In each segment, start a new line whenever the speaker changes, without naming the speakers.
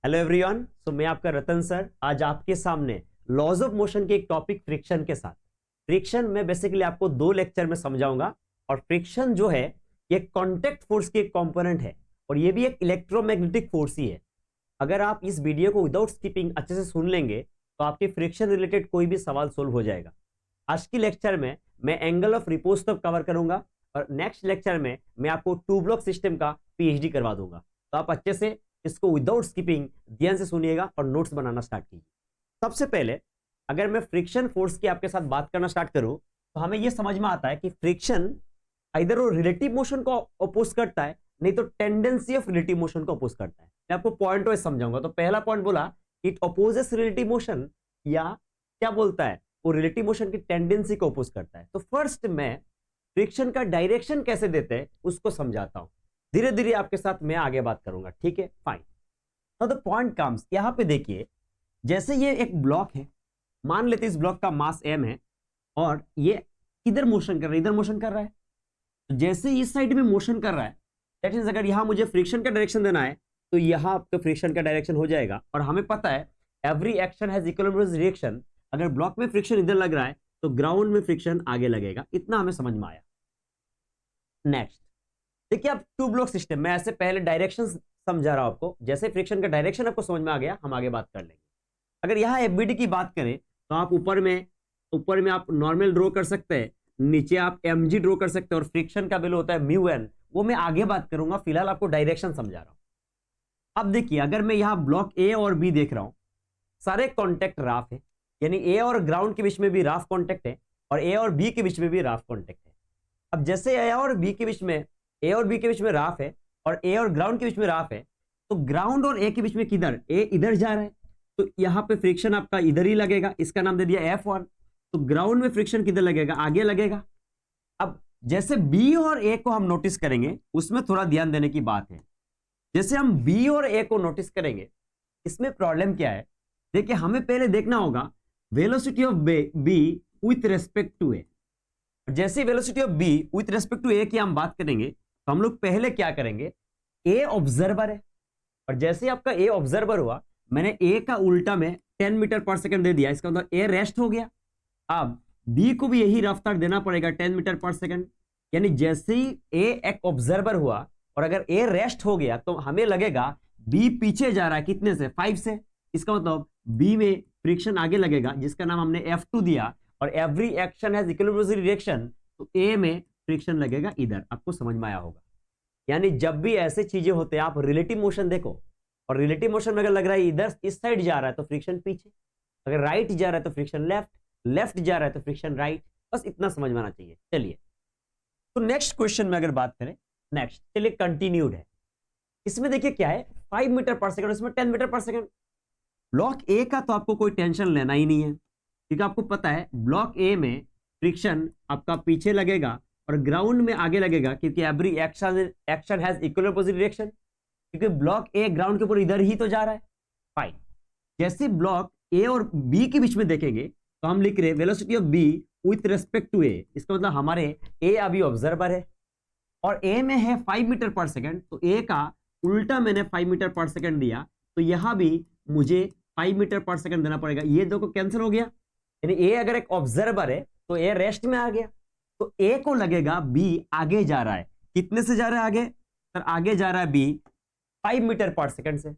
Hello everyone. मैं आपका रतन sir आज आपके सामने लॉज ऑफ मोशन के एक टॉपिक फ्रिक्शन के साथ। फ्रिक्शन में बेसिकली आपको दो लेक्चर में समझाऊंगा। और फ्रिक्शन जो है ये कांटेक्ट फोर्स की एक कंपोनेंट है और ये भी एक इलेक्ट्रोमैग्नेटिक फोर्स ही है। अगर आप इस वीडियो को विदाउट स्किपिंग अच्छे से सुन लेंगे तो आपके फ्रिक्शन रिलेटेड कोई भी सवाल सोल्व हो जाएगा। आज की लेक्चर में मैं एंगल ऑफ रिपोज तक कवर करूंगा और नेक्स्ट लेक्चर में मैं आपको टू ब्लॉक सिस्टम का पीएचडी करवा दूंगा। तो आप अच्छे से इसको विदाउट स्किपिंग ध्यान से सुनिएगा और नोट्स बनाना स्टार्ट कीजिए। सबसे पहले अगर मैं फ्रिक्शन फोर्स की आपके साथ बात करना स्टार्ट करूं तो हमें यह समझ में आता है कि फ्रिक्शन इधर वो रिलेटिव मोशन को अपोज करता है, नहीं तो टेंडेंसी ऑफ रिलेटिव मोशन को अपोज करता है। मैं आपको पॉइंट वाइज समझाऊंगा। तो पहला पॉइंट बोला इट अपोजेस रिलेटिव मोशन, या क्या बोलता है वो रिलेटिव मोशन की टेंडेंसी को अपोज करता है। तो फर्स्ट मैं फ्रिक्शन का डायरेक्शन कैसे देते हैं उसको समझाता हूं, धीरे धीरे आपके साथ मैं आगे बात करूंगा। ठीक है, fine. Now the point comes, यहां पे देखिए जैसे ये एक ब्लॉक है, मान लेते इस ब्लॉक का मास m है और ये इधर मोशन कर रहा है, इधर मोशन कर रहा है। तो जैसे इस साइड में मोशन कर रहा है दैट मींस अगर यहां मुझे फ्रिक्शन का डायरेक्शन देना है तो यहां आपका फ्रिक्शन का डायरेक्शन हो जाएगा। और हमें पता है every action has equilibrium reaction. अगर ब्लॉक में फ्रिक्शन इधर लग रहा है तो ग्राउंड में फ्रिक्शन आगे लगेगा। इतना हमें समझ में आया। नेक्स्ट देखिए अब टू ब्लॉक सिस्टम में ऐसे पहले डायरेक्शन समझा रहा हूं आपको। जैसे फ्रिक्शन का डायरेक्शन आपको समझ में आ गया, हम आगे बात कर लेंगे। अगर यहां एफबीडी की बात करें तो आप ऊपर में आप नॉर्मल ड्रॉ कर सकते हैं, नीचे आप एमजी ड्रॉ कर सकते हैं और फ्रिक्शन का वैल्यू होता है म्यू एन, वो मैं आगे बात करूंगा। फिलहाल आपको डायरेक्शन समझा रहा हूं। अब देखिए अगर मैं यहां ब्लॉक ए और बी देख रहा हूं, सारे कॉन्टेक्ट राफ है, यानी ए और ग्राउंड के बीच में भी राफ कॉन्टेक्ट है और ए और बी के बीच में भी राफ कॉन्टेक्ट है। अब जैसे ए और बी के बीच में राफ है और ए और ग्राउंड के बीच में राफ है, तो ग्राउंड और ए के बीच में किधर, ए इधर जा रहा है तो यहां पे फ्रिक्शन आपका इधर ही लगेगा। इसका नाम दे दिया F1। तो ग्राउंड में फ्रिक्शन किधर लगेगा, आगे लगेगा। अब जैसे बी और ए को हम नोटिस करेंगे उसमें थोड़ा ध्यान देने की बात है। जैसे हम बी और ए को नोटिस करेंगे इसमें प्रॉब्लम क्या है, देखिए हमें पहले देखना होगा velocity of B with respect to A. जैसे velocity of B with respect to A की हम बात करेंगे तो हम लोग पहले क्या करेंगे, ए ऑब्जर्वर है और जैसे आपका ए ऑब्जर्वर हुआ मैंने ए का उल्टा में 10 मीटर पर सेकंड दे दिया, इसका मतलब ए रेस्ट हो गया। अब बी को भी यही रफ्तार देना पड़ेगा 10 मीटर पर सेकंड। यानी जैसे ही ए एक ऑब्जर्वर हुआ और अगर ए रेस्ट हो गया तो हमें लगेगा बी पीछे जा रहा है, कितने से, 5 से। इसका मतलब बी में फ्रिक्शन आगे लगेगा जिसका नाम हमने F2 दिया। और every action has equilibrium reaction, तो ए में फ्रिक्शन लगेगा इधर। आपको समझ में आया होगा। यानी जब भी ऐसे चीजें होते हैं आप रिलेटिव मोशन देखो, और रिलेटिव मोशन में अगर लग रहा है इधर इस साइड जा रहा है तो फ्रिक्शन पीछे, अगर राइट जा रहा है तो फ्रिक्शन लेफ्ट, लेफ्ट जा रहा है तो फ्रिक्शन राइट। बस इतना समझ में आना चाहिए। चलिए तो नेक्स्ट क्वेश्चन में अगर बात करें, नेक्स्ट चलिए कंटिन्यूड है। इसमें देखिए क्या है, 5 मीटर पर सेकंड, इसमें 10 मीटर पर सेकंड। ब्लॉक ए का तो आपको कोई टेंशन लेना ही नहीं है क्योंकि आपको पता है ब्लॉक ए में फ्रिक्शन आपका पीछे लगेगा और ग्राउंड में आगे लगेगा क्योंकि every action has equilibrium reaction, क्योंकि ब्लॉक ए ग्राउंड के ऊपर इधर ही तो जा रहा है। फाइन। जैसे ब्लॉक ए और बी के बीच में देखेंगे तो हम लिख रहे velocity of B with respect to A. इसका मतलब हमारे ए अभी ऑब्जर्वर है और ए में है 5 मीटर पर सेकंड, तो ए का उल्टा मैंने 5 मीटर पर सेकंड दिया, तो यहां भी मुझे 5 मीटर पर सेकंड देना पड़ेगा। ये दो को कैंसिल हो गया, यानी ए अगर एक ऑब्जर्वर है तो ए रेस्ट में आ गया, तो ए को लगेगा बी आगे जा रहा है। कितने से जा रहा है आगे, सर आगे जा रहा है बी 5 मीटर पर सेकंड से।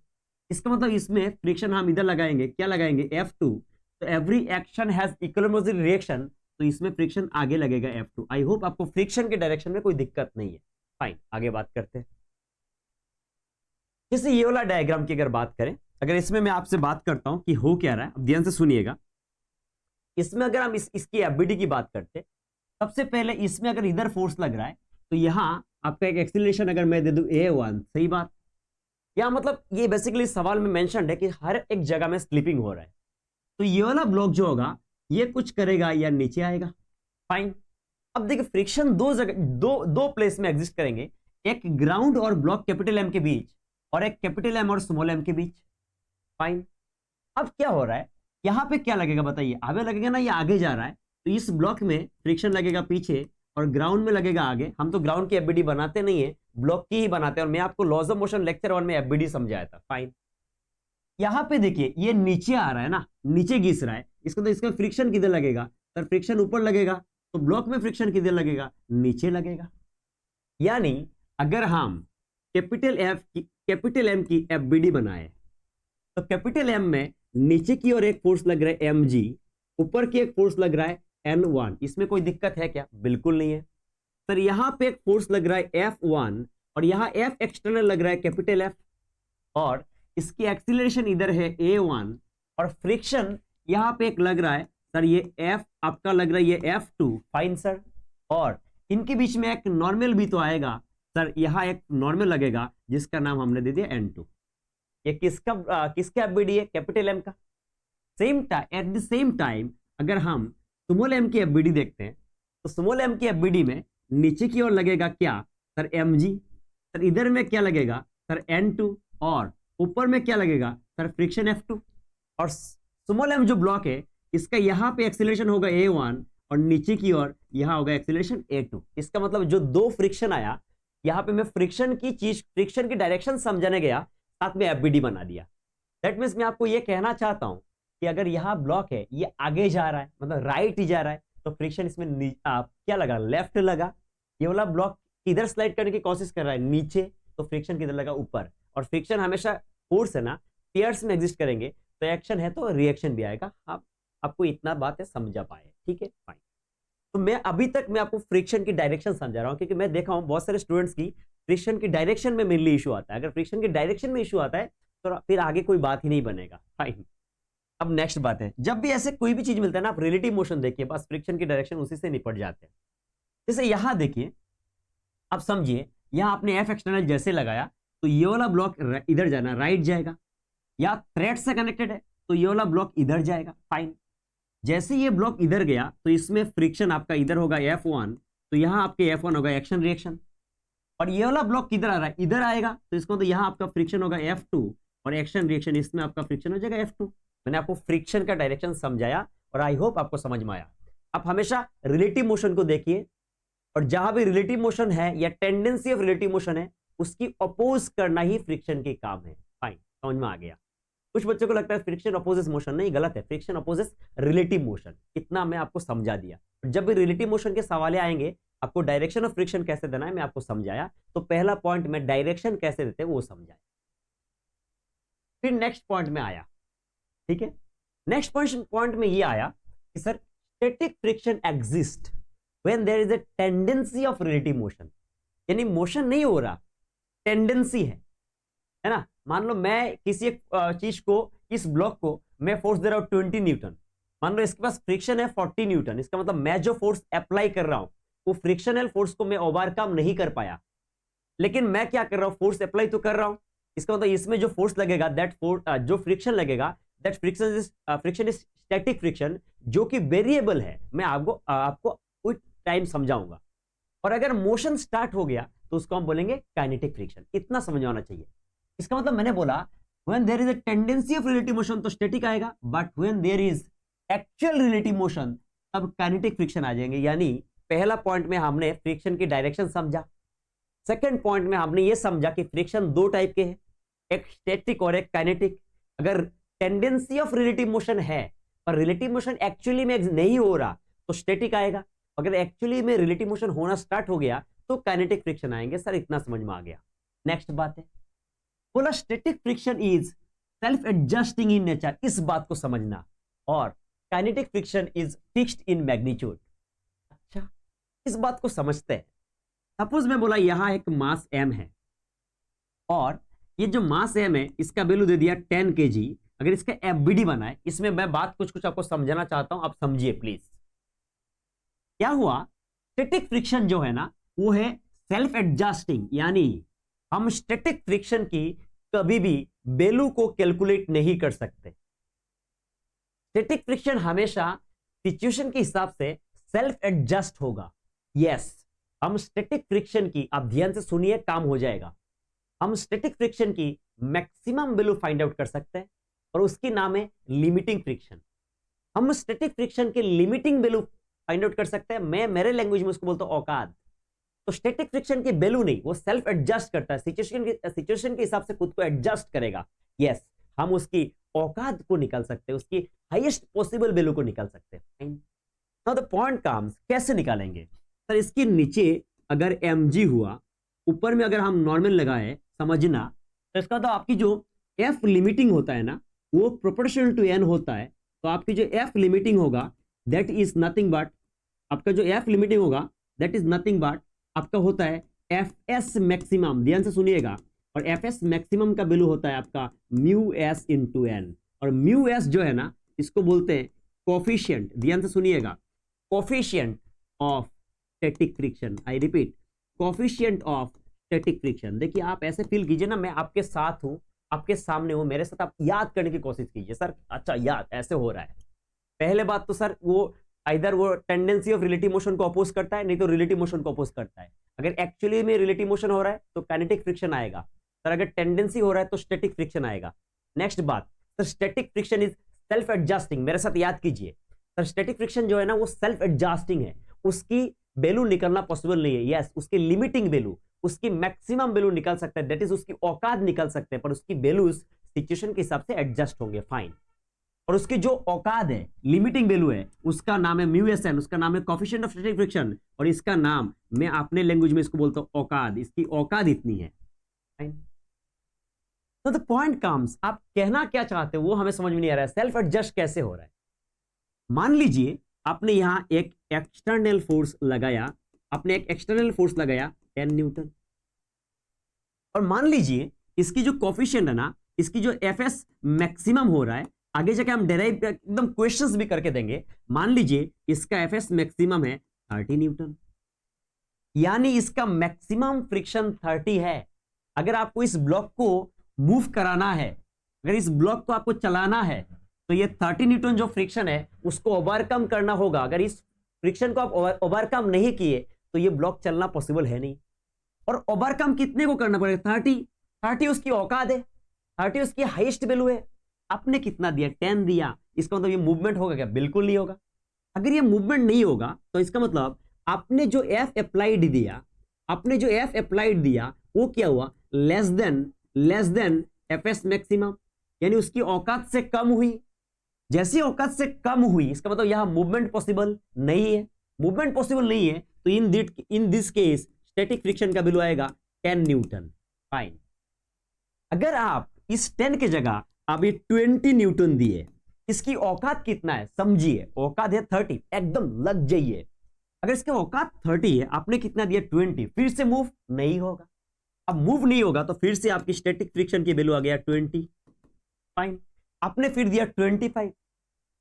इसका मतलब इसमें फ्रिक्शन हम इधर लगाएंगे, क्या लगाएंगे, F2। तो every action has equilibrium reaction, तो इसमें फ्रिक्शन आगे लगेगा F2। आई होप आपको फ्रिक्शन के डायरेक्शन में कोई दिक्कत नहीं है। फाइन, आगे बात करते हैं। जैसे ये वाला डायग्राम की अगर बात करें, अगर इसमें मैं आपसे बात करता हूं कि हो क्या रहा है, ध्यान से सुनिएगा। इसमें अगर हम इसकी एफबीडी की बात करते, सबसे पहले इसमें अगर इधर फोर्स लग रहा है तो यहां आपका एक एक्सीलरेशन अगर मैं दे दूं A1, सही बात। या मतलब ये बेसिकली सवाल में मेंशन है कि हर एक जगह में स्लिपिंग हो रहा है, तो ये वाला ब्लॉक जो होगा ये कुछ करेगा या नीचे आएगा। फाइन। अब देखिए फ्रिक्शन दो जगह दो प्लेस में एग्जिस्ट करेंगे, एक ग्राउंड और ब्लॉक कैपिटल एम के बीच और एक कैपिटल एम और स्मॉल एम के बीच। फाइन। अब क्या हो रहा है, यहां पे क्या लगेगा बताइए, आगे लगेगा ना, ये आगे जा रहा है तो इस ब्लॉक में फ्रिक्शन लगेगा पीछे और ग्राउंड में लगेगा आगे। हम तो ग्राउंड की एफबीडी बनाते नहीं है, ब्लॉक की ही बनाते हैं। और मैं आपको लॉज ऑफ मोशन लेक्चर 1 में एफबीडी समझाया था। फाइन। यहां पे देखिए ये नीचे आ रहा है ना, नीचे घिस रहा है, इसको तो इसका फ्रिक्शन किधर लगेगा सर? फ्रिक्शन ऊपर लगेगा, तो ब्लॉक में फ्रिक्शन किधर लगेगा? नीचे लगेगा। यानी अगर हम कैपिटल एम की एफबीडी बनाए तो कैपिटल एम में नीचे की ओर एक फोर्स लग रहा है एम जी, ऊपर की एक फोर्स लग रहा है N1। इसमें कोई दिक्कत है क्या? बिल्कुल नहीं है सर। यहां पे एक फोर्स लग रहा है F1 और यहां F एक्सटर्नल लग रहा है कैपिटल F, और इसकी एक्सीलरेशन इधर है A1 और फ्रिक्शन यहां पे एक लग रहा है सर, ये F आपका लग रहा है, ये F2। Fine sir. और इनके बीच में एक नॉर्मल भी तो आएगा सर, यहां एक नॉर्मल लगेगा जिसका नाम हमने दे दिया N2। ये किसका एफबीडी है? कैपिटल एम का। एट द सेम टाइम अगर हम स्मॉल एम की एफबीडी देखते हैं तो स्मॉल एम की एफबीडी में नीचे की ओर लगेगा क्या सर? M G. सर इधर में क्या लगेगा सर? N2। और ऊपर में क्या लगेगा सर? Friction F2। और स्मॉल एम जो ब्लॉक है इसका यहां पे एक्सीलरेशन होगा A1 और नीचे की ओर यहां होगा एक्सीलरेशन A2। इसका मतलब जो दो फ्रिक्शन आया, यहां पे मैं फ्रिक्शन की डायरेक्शन समझाने गया, साथ में एफबीडी बना दिया। दैट मीन्स मैं आपको यह कहना चाहता हूं कि अगर यहां ब्लॉक है, ये आगे जा रहा है, मतलब राइट ही जा रहा है, तो फ्रिक्शन इसमें क्या लगा? लेफ्ट लगा। ये वाला ब्लॉक इधर स्लाइड करने की कोशिश कर रहा है नीचे, तो फ्रिक्शन किधर लगा? ऊपर। और फ्रिक्शन हमेशा फोर्स है ना, पेयर्स में एग्जिस्ट करेंगे, तो एक्शन है तो रिएक्शन भी आएगा। आप आपको इतना बात है समझा पाए? ठीक है, फाइन। तो मैं अभी तक मैं आपको फ्रिक्शन की डायरेक्शन समझा रहा हूं, क्योंकि मैं देखा हूं बहुत सारे स्टूडेंट्स की फ्रिक्शन की डायरेक्शन में मेनली इशू आता है। अगर फ्रिक्शन की डायरेक्शन में इशू आता है तो फिर आगे कोई बात ही नहीं बनेगा। फाइन। अब नेक्स्ट बात है, जब भी ऐसे कोई भी चीज मिलता है ना, आप रिलेटिव मोशन देखिए, बस फ्रिक्शन की डायरेक्शन उसी से निपट जाते हैं। जैसे यहां देखिए, आप समझिए, यहां आपने एफ एक्सटर्नल जैसे लगाया तो ये वाला ब्लॉक इधर जाना, राइट जाएगा, या थ्रेड से कनेक्टेड है तो ये वाला ब्लॉक इधर जाएगा। फाइन। जैसे ये ब्लॉक इधर गया तो इसमें फ्रिक्शन आपका इधर होगा F1, तो यहां आपके F1 होगा एक्शन रिएक्शन। और ये वाला ब्लॉक किधर आ रहा है? इधर आएगा, तो इसको तो यहां आपका फ्रिक्शन होगा F2 और एक्शन रिएक्शन, इसमें आपका फ्रिक्शन हो जाएगा F2। मैंने आपको फ्रिक्शन का डायरेक्शन समझाया और आई होप आपको समझ में आया। आप हमेशा रिलेटिव मोशन को देखिए, और जहां भी रिलेटिव मोशन है या टेंडेंसी ऑफ रिलेटिव मोशन है, उसकी अपोज करना ही फ्रिक्शन के काम है। फाइन, समझ में आ गया? कुछ बच्चों को लगता है फ्रिक्शन अपोजेस मोशन, नहीं, गलत है। Friction opposes relative motion. इतना मैं आपको समझा दिया। जब भी रिलेटिव मोशन के सवाल आएंगे, आपको डायरेक्शन ऑफ फ्रिक्शन कैसे देना है मैं आपको समझाया। तो पहला पॉइंट में डायरेक्शन कैसे देते हैं वो समझाया। फिर नेक्स्ट पॉइंट में आया, ठीक है, नेक्स्ट पॉइंट में ये आया कि sir static friction exist when there is a tendency of relative motion. यानी मोशन नहीं हो रहा, टेंडेंसी है ना। मान लो मैं किसी एक चीज को, इस ब्लॉक को मैं फोर्स दे रहा हूं 20 न्यूटन, मान लो इसके पास फ्रिक्शन है 40 न्यूटन। इसका मतलब मैं जो फोर्स अप्लाई कर रहा हूं वो फ्रिक्शनल फोर्स को मैं ओवरकम नहीं कर पाया, लेकिन मैं क्या कर रहा हूं? फोर्स अप्लाई तो कर रहा हूं। इसका मतलब इसमें जो फोर्स लगेगा, दैट फोर्स, जो फ्रिक्शन लगेगा, that friction is static friction, जो कि वेरिएबल है। मैं आपको कुछ टाइम समझाऊंगा। और अगर मोशन स्टार्ट हो गया तो उसको हम बोलेंगे काइनेटिक फ्रिक्शन। इतना समझ आना चाहिए। इसका मतलब मैंने बोला when there is a tendency of relative motion तो स्टैटिक आएगा, but when there is actual relative motion तब काइनेटिक फ्रिक्शन आ जाएंगे। यानी पहला पॉइंट में हमने फ्रिक्शन की डायरेक्शन समझा, सेकंड पॉइंट में हमने ये समझा कि फ्रिक्शन दो टाइप के हैं, एक स्टैटिक और एक काइनेटिक। अगर टेंडेंसी ऑफ रिलेटिव मोशन है पर रिलेटिव मोशन एक्चुअली में नहीं हो रहा तो स्टैटिक आएगा, अगर एक्चुअली में रिलेटिव मोशन होना स्टार्ट हो गया तो काइनेटिक फ्रिक्शन आएंगे। सर इतना समझ में आ गया। नेक्स्ट बात है, बोला static friction is self adjusting in nature, इस बात को समझना। और kinetic friction is fixed in magnitude. अच्छा, इस बात को समझते हैं। सपोज मैं बोला यहां एक मास m है, और ये जो मास m है इसका वैल्यू दे दिया 10 kg। अगर इसका एफबीडी बनाए, इसमें मैं बात कुछ आपको समझाना चाहता हूं, आप समझिए प्लीज। क्या हुआ? स्टैटिक फ्रिक्शन जो है ना वो है सेल्फ एडजस्टिंग, यानी हम स्टैटिक फ्रिक्शन की कभी भी वैल्यू को कैलकुलेट नहीं कर सकते। स्टैटिक फ्रिक्शन हमेशा सिचुएशन के हिसाब से सेल्फ एडजस्ट होगा। यस, हम स्टैटिक फ्रिक्शन की, आप ध्यान से सुनिए, काम हो जाएगा। हम स्टैटिक फ्रिक्शन की मैक्सिमम वैल्यू फाइंड आउट कर सकते हैं और उसकी नाम है लिमिटिंग फ्रिक्शन। हम स्टैटिक फ्रिक्शन की लिमिटिंग वैल्यू फाइंड आउट कर सकते हैं। मैं मेरे लैंग्वेज में उसको बोलता हूं औकात। तो स्टैटिक फ्रिक्शन की वैल्यू नहीं, वो सेल्फ एडजस्ट करता है, सिचुएशन के हिसाब से खुद को एडजस्ट करेगा। यस, हम उसकी औकात को निकाल सकते हैं, उसकी हाईएस्ट पॉसिबल वैल्यू को निकाल सकते हैं। नाउ द पॉइंट कम्स, कैसे निकालेंगे सर? इसके नीचे अगर mg हुआ, ऊपर में अगर हम नॉर्मल लगाए, समझना, तो इसका तो आपकी जो f लिमिटिंग होता है ना, वो प्रोपोर्शनल टू n होता है। तो आपकी जो f लिमिटिंग होगा दैट इज नथिंग बट, आपका जो f लिमिटिंग होगा दैट इज नथिंग बट आपका होता है fs मैक्सिमम। ध्यान से सुनिएगा, और fs मैक्सिमम का वैल्यू होता है आपका म्यू s इंटू एन। और म्यू s जो है ना, इसको बोलते हैं कोफिशिएंट। ध्यान से सुनिएगा, coefficient of static friction. I repeat, coefficient of static friction. देखिए आप ऐसे फील कीजिए ना, मैं आपके साथ हूं, आपके सामने हूं, मेरे साथ आप याद करने की कोशिश कीजिए। सर अच्छा याद ऐसे हो रहा है। पहले बात तो सर वो इधर वो टेंडेंसी ऑफ रिलेटिव मोशन को अपोज करता है, नहीं तो रिलेटिव मोशन को अपोज करता है। अगर एक्चुअली में रिलेटिव मोशन हो रहा है तो काइनेटिक फ्रिक्शन आएगा सर, अगर टेंडेंसी हो रहा है तो स्टैटिक फ्रिक्शन आएगा। नेक्स्ट बात sir, static friction is self adjusting. मेरे साथ याद कीजिए सर, स्टैटिक फ्रिक्शन जो है ना वो सेल्फ एडजस्टिंग है, उसकी वैल्यू निकलना पॉसिबल नहीं है। यस, उसकी लिमिटिंग वैल्यू, उसकी मैक्सिमम वैल्यू निकल सकता है, दैट इज उसकी औकात निकल सकते हैं, पर उसकी वैल्यूज सिचुएशन के हिसाब से एडजस्ट होंगे। फाइन। और उसकी जो औकात है, लिमिटिंग वैल्यू है, उसका नाम है म्यू एस एन, उसका नाम है कोफिशिएंट ऑफ स्टैटिक फ्रिक्शन, और इसका नाम मैं अपने लैंग्वेज में इसको बोलता हूं औकात। इसकी औकात इतनी है। तो द पॉइंट कम्स, आप कहना क्या चाहते हो वो हमें समझ में नहीं आ रहा है। सेल्फ एडजस्ट कैसे हो रहा है? मान लीजिए आपने यहां एक एक्सटर्नल फोर्स लगाया, आपने एक एक्सटर्नल फोर्स लगाया 10 न्यूटन, और मान लीजिए इसकी जो कोफिशिएंट है ना, इसकी जो एफएस मैक्सिमम हो रहा है, आगे जाके हम डेराइव एकदम क्वेश्चंस भी करके देंगे। मान लीजिए इसका एफएस मैक्सिमम है 30 न्यूटन, यानी इसका मैक्सिमम फ्रिक्शन 30 है। अगर आपको इस ब्लॉक को मूव कराना है, अगर इस ब्लॉक को आपको चलाना है, तो ये 30 न्यूटन जो फ्रिक्शन है उसको ओवरकम करना होगा। अगर इस फ्रिक्शन को आप ओवरकम नहीं किए तो ये ब्लॉक चलना पॉसिबल है नहीं। और ओवरकम कितने को करना पड़ेगा? 30 उसकी औकात है, 30 उसकी हाईएस्ट वैल्यू है। आपने कितना दिया? 10 दिया। इसका मतलब ये मूवमेंट होगा क्या? बिल्कुल नहीं होगा। अगर ये मूवमेंट नहीं होगा तो इसका मतलब आपने जो एफ अप्लाइड दिया, आपने जो एफ अप्लाइड दिया वो क्या हुआ? लेस देन एफएस मैक्सिमम, यानी उसकी औकात से कम हुई। जैसी औकात से कम हुई, इसका मतलब यहां मूवमेंट पॉसिबल नहीं है। मूवमेंट पॉसिबल नहीं है तो in this case static friction का वैल्यू आएगा 10 न्यूटन। फाइन। अगर आप इस 10 के जगह आप ये 20 न्यूटन दिए, इसकी औकात कितना है समझिए, औकात है 30, एकदम लग जाइए। अगर इसकी औकात 30 है, आपने कितना दिया? 20, फिर से मूव नहीं होगा। अब मूव नहीं होगा तो फिर से आपकी स्टैटिक फ्रिक्शन की वैल्यू आ गया 20। फाइन। आपने फिर दिया 25,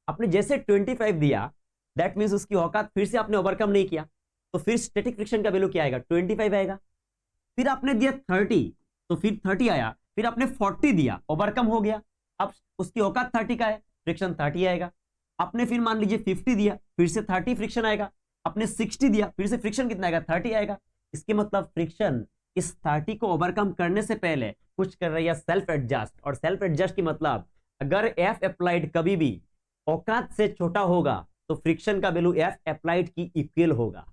आपने जैसे 25 दिया दैट मींस उसकी औकात फिर से आपने ओवरकम नहीं किया, तो फिर स्टैटिक फ्रिक्शन का वैल्यू क्या आएगा? 25 आएगा। फिर आपने दिया 30 तो फिर 30 आया, फिर आपने 40 दिया, ओवरकम हो गया, अब उसकी औकात 30 का है, फ्रिक्शन 30 आएगा। आपने फिर मान लीजिए 50 दिया, फिर से 30 फ्रिक्शन आएगा। आपने 60 दिया, फिर से फ्रिक्शन कितना आएगा? 30 आएगा। इसके मतलब फ्रिक्शन इस 30 को ओवरकम करने से पहले कुछ कर रही है सेल्फ एडजस्ट। और सेल्फ एडजस्ट की मतलब अगर एफ अप्लाइड कभी भी औकात से छोटा होगा तो फ्रिक्शन का वैल्यू एफ अप्लाइड की इक्वल होगा।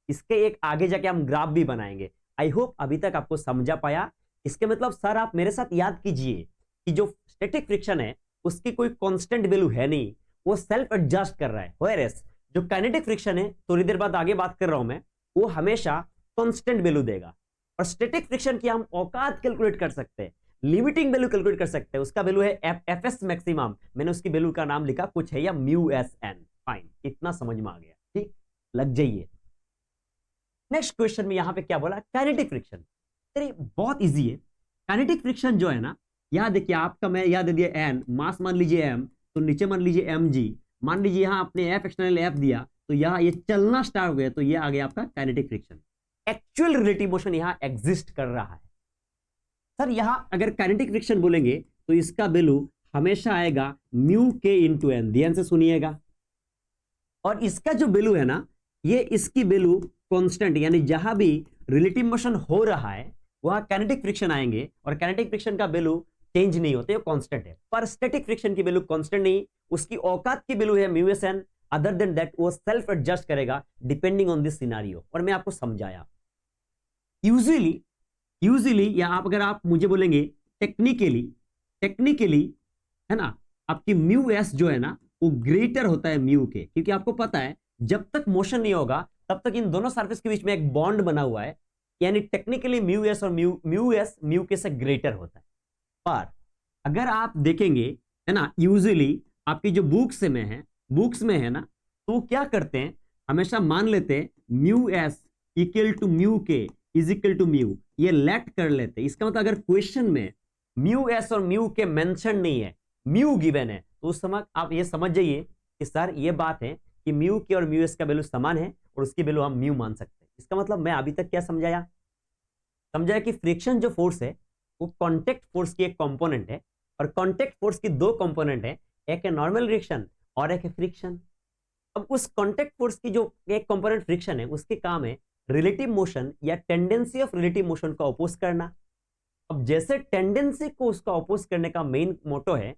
इसके एक आगे जाके हम ग्राफ भी बनाएंगे। आई होप अभी तक आपको समझा पाया। इसके मतलब सर आप मेरे साथ याद कीजिए कि जो स्टैटिक फ्रिक्शन है उसकी कोई कांस्टेंट वैल्यू है नहीं, वो सेल्फ एडजस्ट कर रहा है। व्हेयरएज जो काइनेटिक फ्रिक्शन है, थोड़ी देर बाद आगे बात कर रहा हूं मैं, वो हमेशा कांस्टेंट वैल्यू देगा। और स्टैटिक फ्रिक्शन की हम औकात कैलकुलेट कर सकते हैं, लिमिटिंग वैल्यू कैलकुलेट कर सकते हैं। उसका वैल्यू है एफएस मैक्सिमम, मैंने उसकी वैल्यू का नाम लिखा कुछ है या म्यू एस एन। फाइन, इतना समझ में आ गया, ठीक, लग जाइए। नेक्स्ट क्वेश्चन में यहां पे क्या बोला? Kinetic friction. अरे बहुत इजी है। काइनेटिक फ्रिक्शन जो है ना, यहां देखिए आपका मैं याद दे दिया एन, मास मान लीजिए एम, तो नीचे मान लीजिए एम जी, मान लीजिए यहां आपने एफ एक्सटर्नल एफ दिया, तो यहां ये चलना स्टार्ट हो गया, तो ये आ गया आपका kinetic friction. Actual relative motion यहां एग्जिस्ट कर रहा है। सर यहां अगर काइनेटिक फ्रिक्शन बोलेंगे तो इसका वैल्यू हमेशा आएगा म्यू के इंटू एन। ध्यान से सुनिएगा। और इसका जो वैल्यू है ना, ये इसकी वैल्यू कांस्टेंट, यानी जहां भी रिलेटिव मोशन हो रहा है वहां काइनेटिक फ्रिक्शन आएंगे, और काइनेटिक फ्रिक्शन का वैल्यू चेंज नहीं होते, वो कांस्टेंट है। पर स्टैटिक फ्रिक्शन की वैल्यू कांस्टेंट नहीं, उसकी औकात की वैल्यू है mu S N. Other than that वो सेल्फ एडजस्ट करेगा डिपेंडिंग ऑन दिस सिनेरियो। और मैं आपको समझाया। यूजुअली या आप अगर आप मुझे बोलेंगे टेक्निकली है ना, आपकी म्यू एस जो है ना वो ग्रेटर होता है म्यू के, क्योंकि आपको पता है जब तक मोशन नहीं होगा तब तक इन दोनों सरफेस के बीच में एक बॉन्ड बना हुआ है, यानी टेक्निकली म्यू एस और म्यू एस म्यू के से ग्रेटर होता है। पर अगर आप देखेंगे है ना, यूजुअली आपकी जो बुक्स में है ना, तो वो क्या करते हैं, हमेशा मान लेते हैं mu S equal to mu K is equal to mu, ये लेट कर लेते हैं। इसका मतलब अगर क्वेश्चन में म्यू एस और म्यू के मेंशन नहीं है, म्यू गिवन है, तो उस समय आप ये समझ जाइए कि सर ये बात है कि म्यू के और म्यू एस का वैल्यू समान है और उसकी वैल्यू हम म्यू मान सकते हैं। इसका मतलब मैं अभी तक क्या समझाया कि फ्रिक्शन जो फोर्स है वो कांटेक्ट फोर्स की एक कंपोनेंट है, और कांटेक्ट फोर्स की दो कंपोनेंट है, एक है नॉर्मल रिएक्शन और एक है फ्रिक्शन। अब उस कांटेक्ट फोर्स की जो एक कंपोनेंट फ्रिक्शन है उसके काम है रिलेटिव मोशन या टेंडेंसी ऑफ रिलेटिव मोशन को अपोज करना। अब जैसे टेंडेंसी को उसका अपोज करने का मेन मोटो है,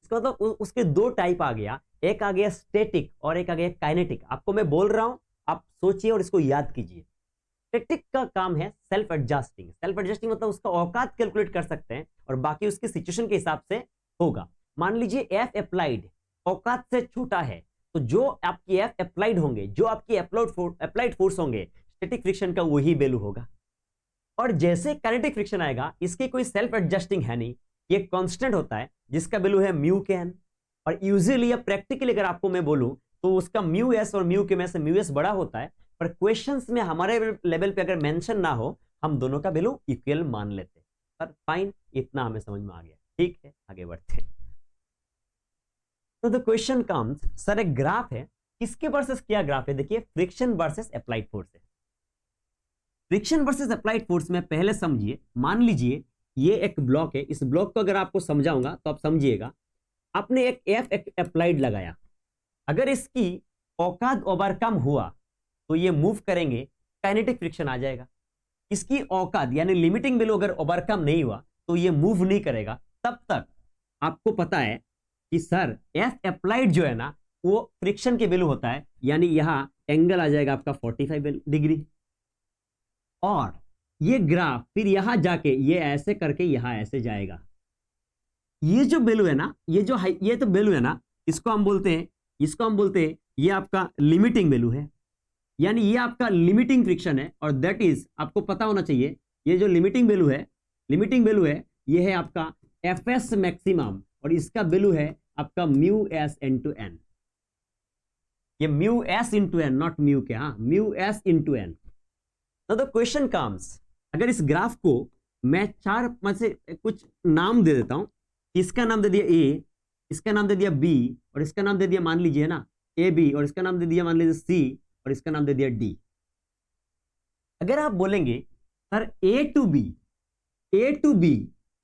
इसका मतलब उसके दो टाइप आ गया, एक आ गया स्टैटिक और एक आ गया काइनेटिक। आपको मैं बोल रहा हूं, आप सोचिए और इसको याद कीजिए। स्टैटिक का काम है सेल्फ एडजस्टिंग। सेल्फ एडजस्टिंग मतलब उसका औकात कैलकुलेट कर सकते हैं और बाकी उसकी सिचुएशन के हिसाब से होगा। मान लीजिए एफ अप्लाइड औकात से छोटा है, तो जो आपकी एफ अप्लाइड होंगे, जो आपकी अप्लाइड फोर्स होंगे, स्टैटिक फ्रिक्शन का वही वैल्यू होगा। और जैसे काइनेटिक फ्रिक्शन आएगा, इसके कोई सेल्फ एडजस्टिंग है नहीं, ये कांस्टेंट होता है जिसका वैल्यू है म्यू के एन। और यूजुअली या प्रैक्टिकली अगर आपको मैं बोलूं तो उसका म्यू एस और म्यू के में से म्यू एस बड़ा होता है, पर क्वेश्चंस में हमारे लेवल पे अगर मेंशन ना हो, हम दोनों का वैल्यू इक्वल मान लेते हैं। सर फाइन, इतना हमें समझ में आ गया, ठीक है आगे बढ़ते हैं। तो द क्वेश्चन कम्स, सर एक ग्राफ है, किसके वर्सेस क्या ग्राफ है? देखिए फ्रिक्शन वर्सेस अप्लाइड फोर्स है। फ्रिक्शन वर्सेस अप्लाइड फोर्स में पहले समझिए, मान लीजिए ये एक ब्लॉक है, इस ब्लॉक को अगर आपको समझाऊंगा तो आप समझिएगा। आपने एक एफ अप्लाइड लगाया, अगर इसकी औकात ओवरकम हुआ तो ये मूव करेंगे, काइनेटिक फ्रिक्शन आ जाएगा। इसकी औकात यानी लिमिटिंग वैल्यू अगर ओवरकम नहीं हुआ तो ये मूव नहीं करेगा। तब तक आपको पता है कि सर एफ अप्लाइड जो है ना वो फ्रिक्शन के वैल्यू होता है, यानी यहां एंगल आ जाएगा आपका 45 डिग्री। और ये ग्राफ फिर यहां जाके ये ऐसे करके यहां ऐसे जाएगा। ये जो वैल्यू है ना, ये तो वैल्यू है ना, इसको हम बोलते हैं ये आपका लिमिटिंग वैल्यू है, यानी ये आपका लिमिटिंग फ्रिक्शन है। और दैट इज आपको पता होना चाहिए, ये जो लिमिटिंग वैल्यू है ये है आपका एफ एस मैक्सिमम, और इसका वैल्यू है आपका म्यू एस इंटू एन। ये mu S into N, not mu K, हाँ mu S into N. Now the question comes, अगर इस ग्राफ को मैं चार में से कुछ नाम दे देता हूं, इसका नाम दे दिया ए, इसका नाम दे दिया बी, और इसका नाम दे दिया मान लीजिए ना ए बी, और इसका नाम दे दिया मान लीजिए सी, और इसका नाम दे दिया डी। अगर आप बोलेंगे सर ए टू बी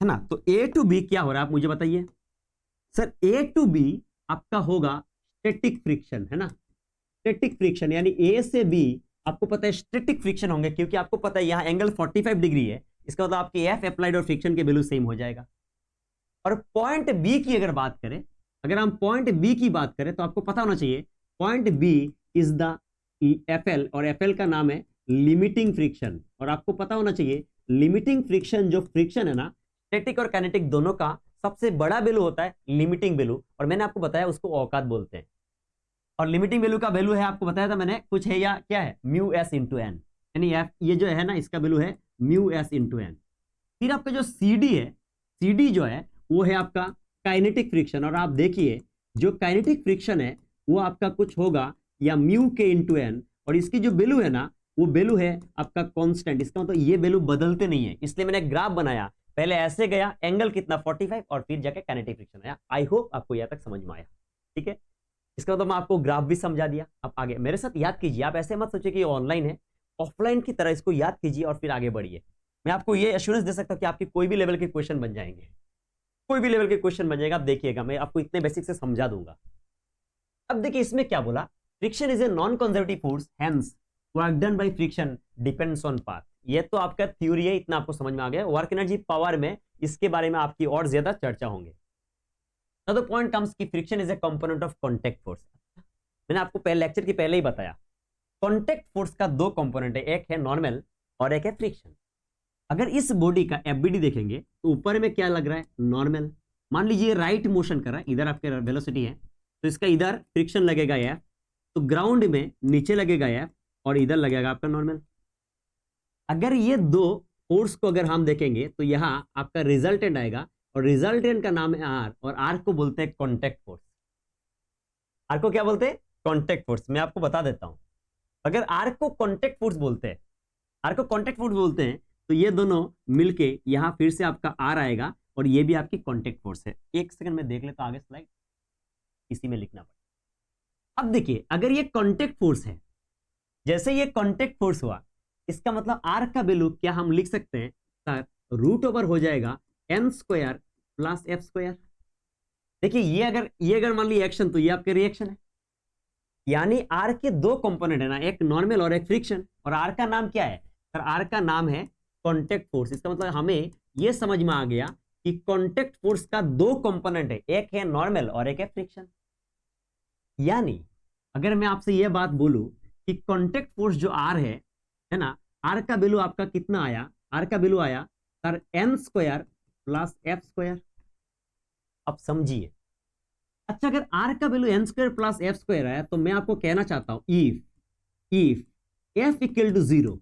है ना, तो ए टू बी क्या हो रहा है आप मुझे बताइए। सर ए टू बी आपका होगा स्टैटिक फ्रिक्शन, है ना, स्टैटिक फ्रिक्शन, यानी ए से बी आपको पता है स्टैटिक फ्रिक्शन होंगे, क्योंकि आपको पता है यहां एंगल 45 डिग्री है, इसका मतलब आपकी एफ अप्लाइड और फ्रिक्शन के वैल्यू सेम हो जाएगा। और पॉइंट बी की अगर बात करें, अगर हम पॉइंट बी की बात करें तो आपको पता होना चाहिए point B is the FL, और एफएल का नाम है लिमिटिंग फ्रिक्शन। और आपको पता होना चाहिए लिमिटिंग फ्रिक्शन जो फ्रिक्शन है ना, स्टैटिक और काइनेटिक दोनों का सबसे बड़ा वैल्यू होता है लिमिटिंग वैल्यू, और मैंने आपको बताया उसको औकात बोलते हैं। और लिमिटिंग वैल्यू का वैल्यू है, आपको बताया था मैंने, कुछ है या क्या है, म्यू एस इंटू एन, यानी एफ ये जो है ना इसका वैल्यू है म्यू एस इंटू एन। फिर आपका जो सीडी है, सीडी जो है वो है आपका काइनेटिक फ्रिक्शन, और आप देखिए जो काइनेटिक फ्रिक्शन है वो आपका कुछ होगा या म्यू के इंटू एन, और इसकी जो वैल्यू है ना वो वैल्यू है आपका कांस्टेंट। इसका मतलब ये वैल्यू बदलते नहीं है, इसलिए मैंने ग्राफ बनाया, पहले ऐसे गया एंगल कितना 45 और फिर जाके काइनेटिक फ्रिक्शन आया। आई होप आपको यहां तक समझ में आया, ठीक है। इसका मतलब मैं आपको ग्राफ भी समझा दिया। अब आगे मेरे साथ याद कीजिए, आप ऐसे मत सोचिए कि ऑनलाइन है, ऑफलाइन की तरह इसको याद कीजिए और फिर आगे बढ़िए। मैं आपको ये एश्योरेंस दे सकता हूं कि आपकी कोई भी लेवल के क्वेश्चन बन जाएंगे, कोई भी लेवल के क्वेश्चन बन जाएगा। आप देखिएगा, मैं आपको इतने बेसिक से समझा दूंगा। अब देखिए इसमें क्या बोला, friction is a non conservative force, hence work done by friction depends on path. ये तो आपका थ्योरी है, इतना आपको समझ में आ गया। वर्क एनर्जी पावर में इसके बारे में आपकी और ज्यादा चर्चा होंगे। Now the point comes कि friction is a component of contact force. मैंने आपको पहले लेक्चर की पहले ही बताया, कॉन्टैक्ट फोर्स का दो कंपोनेंट है, एक है नॉर्मल और एक है फ्रिक्शन। अगर इस बॉडी का एफबीडी देखेंगे तो ऊपर में क्या लग रहा है, नॉर्मल, मान लीजिए राइट मोशन कर रहा है, इधर आपके वेलोसिटी है, तो इसका इधर फ्रिक्शन लगेगा एफ, तो ग्राउंड में नीचे लगेगा एफ और इधर लगेगा आपका नॉर्मल। अगर ये दो फोर्स को अगर हम देखेंगे तो यहाँ आपका रिजल्टेंट आएगा और रिजल्टेंट का नाम है आर, और आर को बोलते हैं कॉन्टेक्ट फोर्स। आर को क्या बोलते हैं? Contact force. मैं आपको बता देता हूं, अगर आर को कॉन्टेक्ट फोर्स बोलते हैं, आर को कॉन्टेक्ट फोर्स बोलते हैं, तो ये दोनों मिलके यहां फिर से आपका आर आएगा और ये भी आपकी कॉन्टेक्ट फोर्स है। एक सेकंड में देख लेता हूं आगे स्लाइड, इसी में लिखना पड़ेगा। अब देखिए, अगर ये कॉन्टेक्ट फोर्स है, जैसे ये कॉन्टेक्ट फोर्स हुआ, इसका मतलब आर का वैल्यू क्या हम लिख सकते हैं सर? रूट ओवर हो जाएगा N square plus F square. देखिए ये अगर मान लीजिए एक्शन, तो ये आपके रिएक्शन है, यानी आर के दो कंपोनेंट है ना, एक नॉर्मल और एक फ्रिक्शन, और आर का नाम क्या है सर? आर का नाम है कॉन्टेक्ट फोर्स। इसका मतलब हमें यह समझ में आ गया कि कॉन्टेक्ट फोर्स का दो कंपोनेंट है, एक है नॉर्मल और एक है फ्रिक्शन। यानी अगर मैं आपसे यह बात बोलूं कि कॉन्टेक्ट फोर्स जो आर है ना, आर का वैल्यू आपका कितना आया? आर का वैल्यू आया sir N square plus F square. अब समझिए, अच्छा अगर आर का value N square plus F square है, तो मैं आपको कहना चाहता हूं if F equal to zero,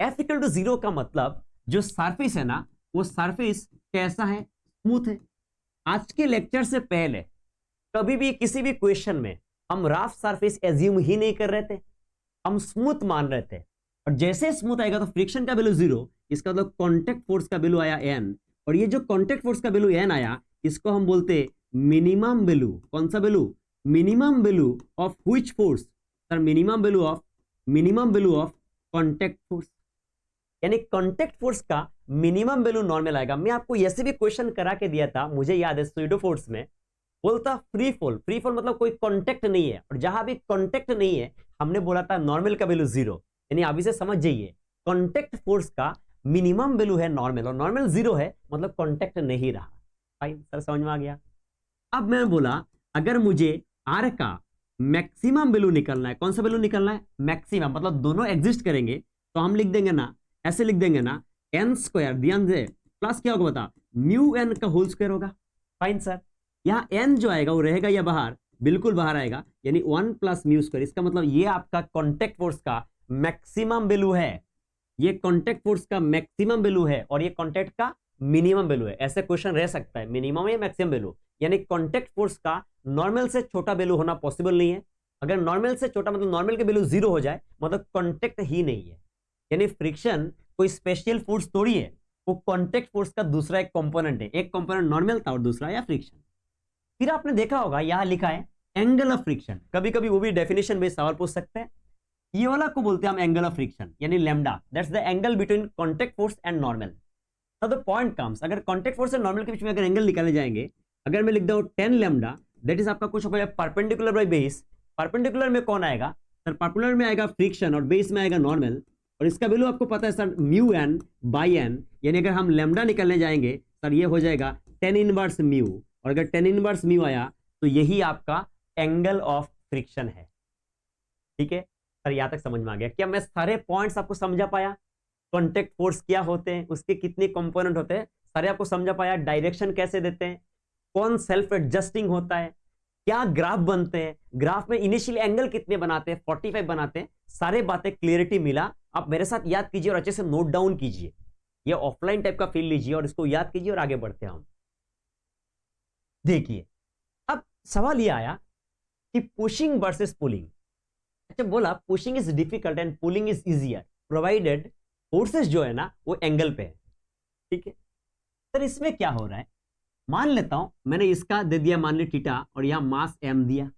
F equal to zero का मतलब जो सरफेस है ना, वो सरफेस कैसा है? स्मूथ है। आज के लेक्चर से पहले कभी भी किसी भी क्वेश्चन में हम रफ सरफेस एज्यूम ही नहीं कर रहे थे, हम स्मूथ मान रहे थे, और जैसे स्मूथ आएगा तो फ्रिक्शन का वैल्यू जीरो, इसका मतलब कांटेक्ट फोर्स का वैल्यू आया एन, और ये जो कांटेक्ट फोर्स का वैल्यू एन आया, इसको हम बोलते मिनिमम वैल्यू। कौन सा value? Minimum value of which force sir? Minimum value of contact force. यानी कांटेक्ट फोर्स का मिनिमम वैल्यू नॉर्मल आएगा। मैं आपको ऐसे भी क्वेश्चन करा के दिया था, मुझे याद है, स्यूडो फोर्स में बोलता फ्री फॉल मतलब कोई कांटेक्ट नहीं है, और जहां भी कांटेक्ट नहीं है हमने बोला था नॉर्मल का वैल्यू जीरो। यानी अभी से समझ जाइए, कांटेक्ट फोर्स का मिनिमम वैल्यू है नॉर्मल, और नॉर्मल जीरो है मतलब कांटेक्ट नहीं रहा। फाइन सर, समझ में आ गया। अब मैं बोला अगर मुझे आर का मैक्सिमम वैल्यू निकलना है, कौन सा वैल्यू निकलना है? मैक्सिमम, मतलब दोनों एग्जिस्ट करेंगे, तो हम लिख देंगे ना, ऐसे लिख देंगे ना, एन स्क्वायर, ध्यान से, प्लस क्या होगा बता? म्यू एन का होल स्क्वायर होगा। फाइन सर, यहां एन जो आएगा वो रहेगा या बाहर? बिल्कुल बाहर आएगा, यानी 1 प्लस म्यू स्क्वायर। इसका मतलब ये आपका कांटेक्ट फोर्स का मैक्सिमम वैल्यू है, ये कांटेक्ट फोर्स का मैक्सिमम वैल्यू है, और ये कांटेक्ट का मिनिमम वैल्यू है। ऐसे क्वेश्चन रह सकता है, मिनिमम या मैक्सिमम वैल्यू, यानी कांटेक्ट फोर्स का नॉर्मल से छोटा वैल्यू होना पॉसिबल नहीं है। अगर नॉर्मल से छोटा मतलब नॉर्मल के वैल्यू जीरो हो जाए, मतलब कांटेक्ट ही नहीं है। यानी फ्रिक्शन कोई स्पेशल फोर्स थोड़ी है, वो कांटेक्ट फोर्स का दूसरा एक कंपोनेंट है। एक कंपोनेंट नॉर्मल था और दूसरा या फ्रिक्शन। फिर आपने देखा होगा यहां लिखा है एंगल ऑफ फ्रिक्शन, कभी कभी वो भी डेफिनेशन में सवाल पूछ सकते हैं। ये वाला को बोलते हैं हम एंगल ऑफ फ्रिक्शन, यानी lambda, that's the angle between contact force and normal. Now the point comes, अगर कांटेक्ट फोर्स और नॉर्मल के बीच में अगर एंगल निकाले जाएंगे, अगर मैं लिख दूं 10 लैम्डा, दैट इज आपका कुछ होगा परपेंडिकुलर बाय बेस। परपेंडिकुलर में कौन आएगा सर? परपेंडिकुलर में आएगा फ्रिक्शन और बेस में आएगा नॉर्मल, और इसका वैल्यू आपको पता है sir mu N by N, यानी अगर हम लैम्डा निकालने जाएंगे सर ये हो जाएगा 10 इनवर्स म्यू, और अगर 10 इनवर्स म्यू आया तो यही आपका एंगल ऑफ फ्रिक्शन है। ठीक है सर, यहां तक समझ में आ गया? क्या मैं सारे पॉइंट्स आपको समझा पाया? कांटेक्ट फोर्स क्या होते हैं, उसके कितने कंपोनेंट होते हैं, सारे आपको समझा पाया? डायरेक्शन कैसे देते हैं, कौन सेल्फ एडजस्टिंग होता है, क्या ग्राफ बनते हैं, ग्राफ में इनिशियल एंगल कितने बनाते हैं, 45 बनाते हैं, सारे बातें क्लियरिटी मिला। आप मेरे साथ याद कीजिए और अच्छे से नोट डाउन कीजिए, ये ऑफलाइन टाइप का फील लीजिए और इसको याद कीजिए और आगे बढ़ते हैं हम। देखिए अब सवाल ये आया कि पुशिंग वर्सेस पुलिंग। अच्छा बोला pushing is difficult and pulling is easier provided forces जो है ना वो एंगल पे है। ठीक है सर, इसमें क्या हो रहा है? मान लेता हूं मैंने इसका दे दिया मान ली थीटा, और यहां मास m दिया,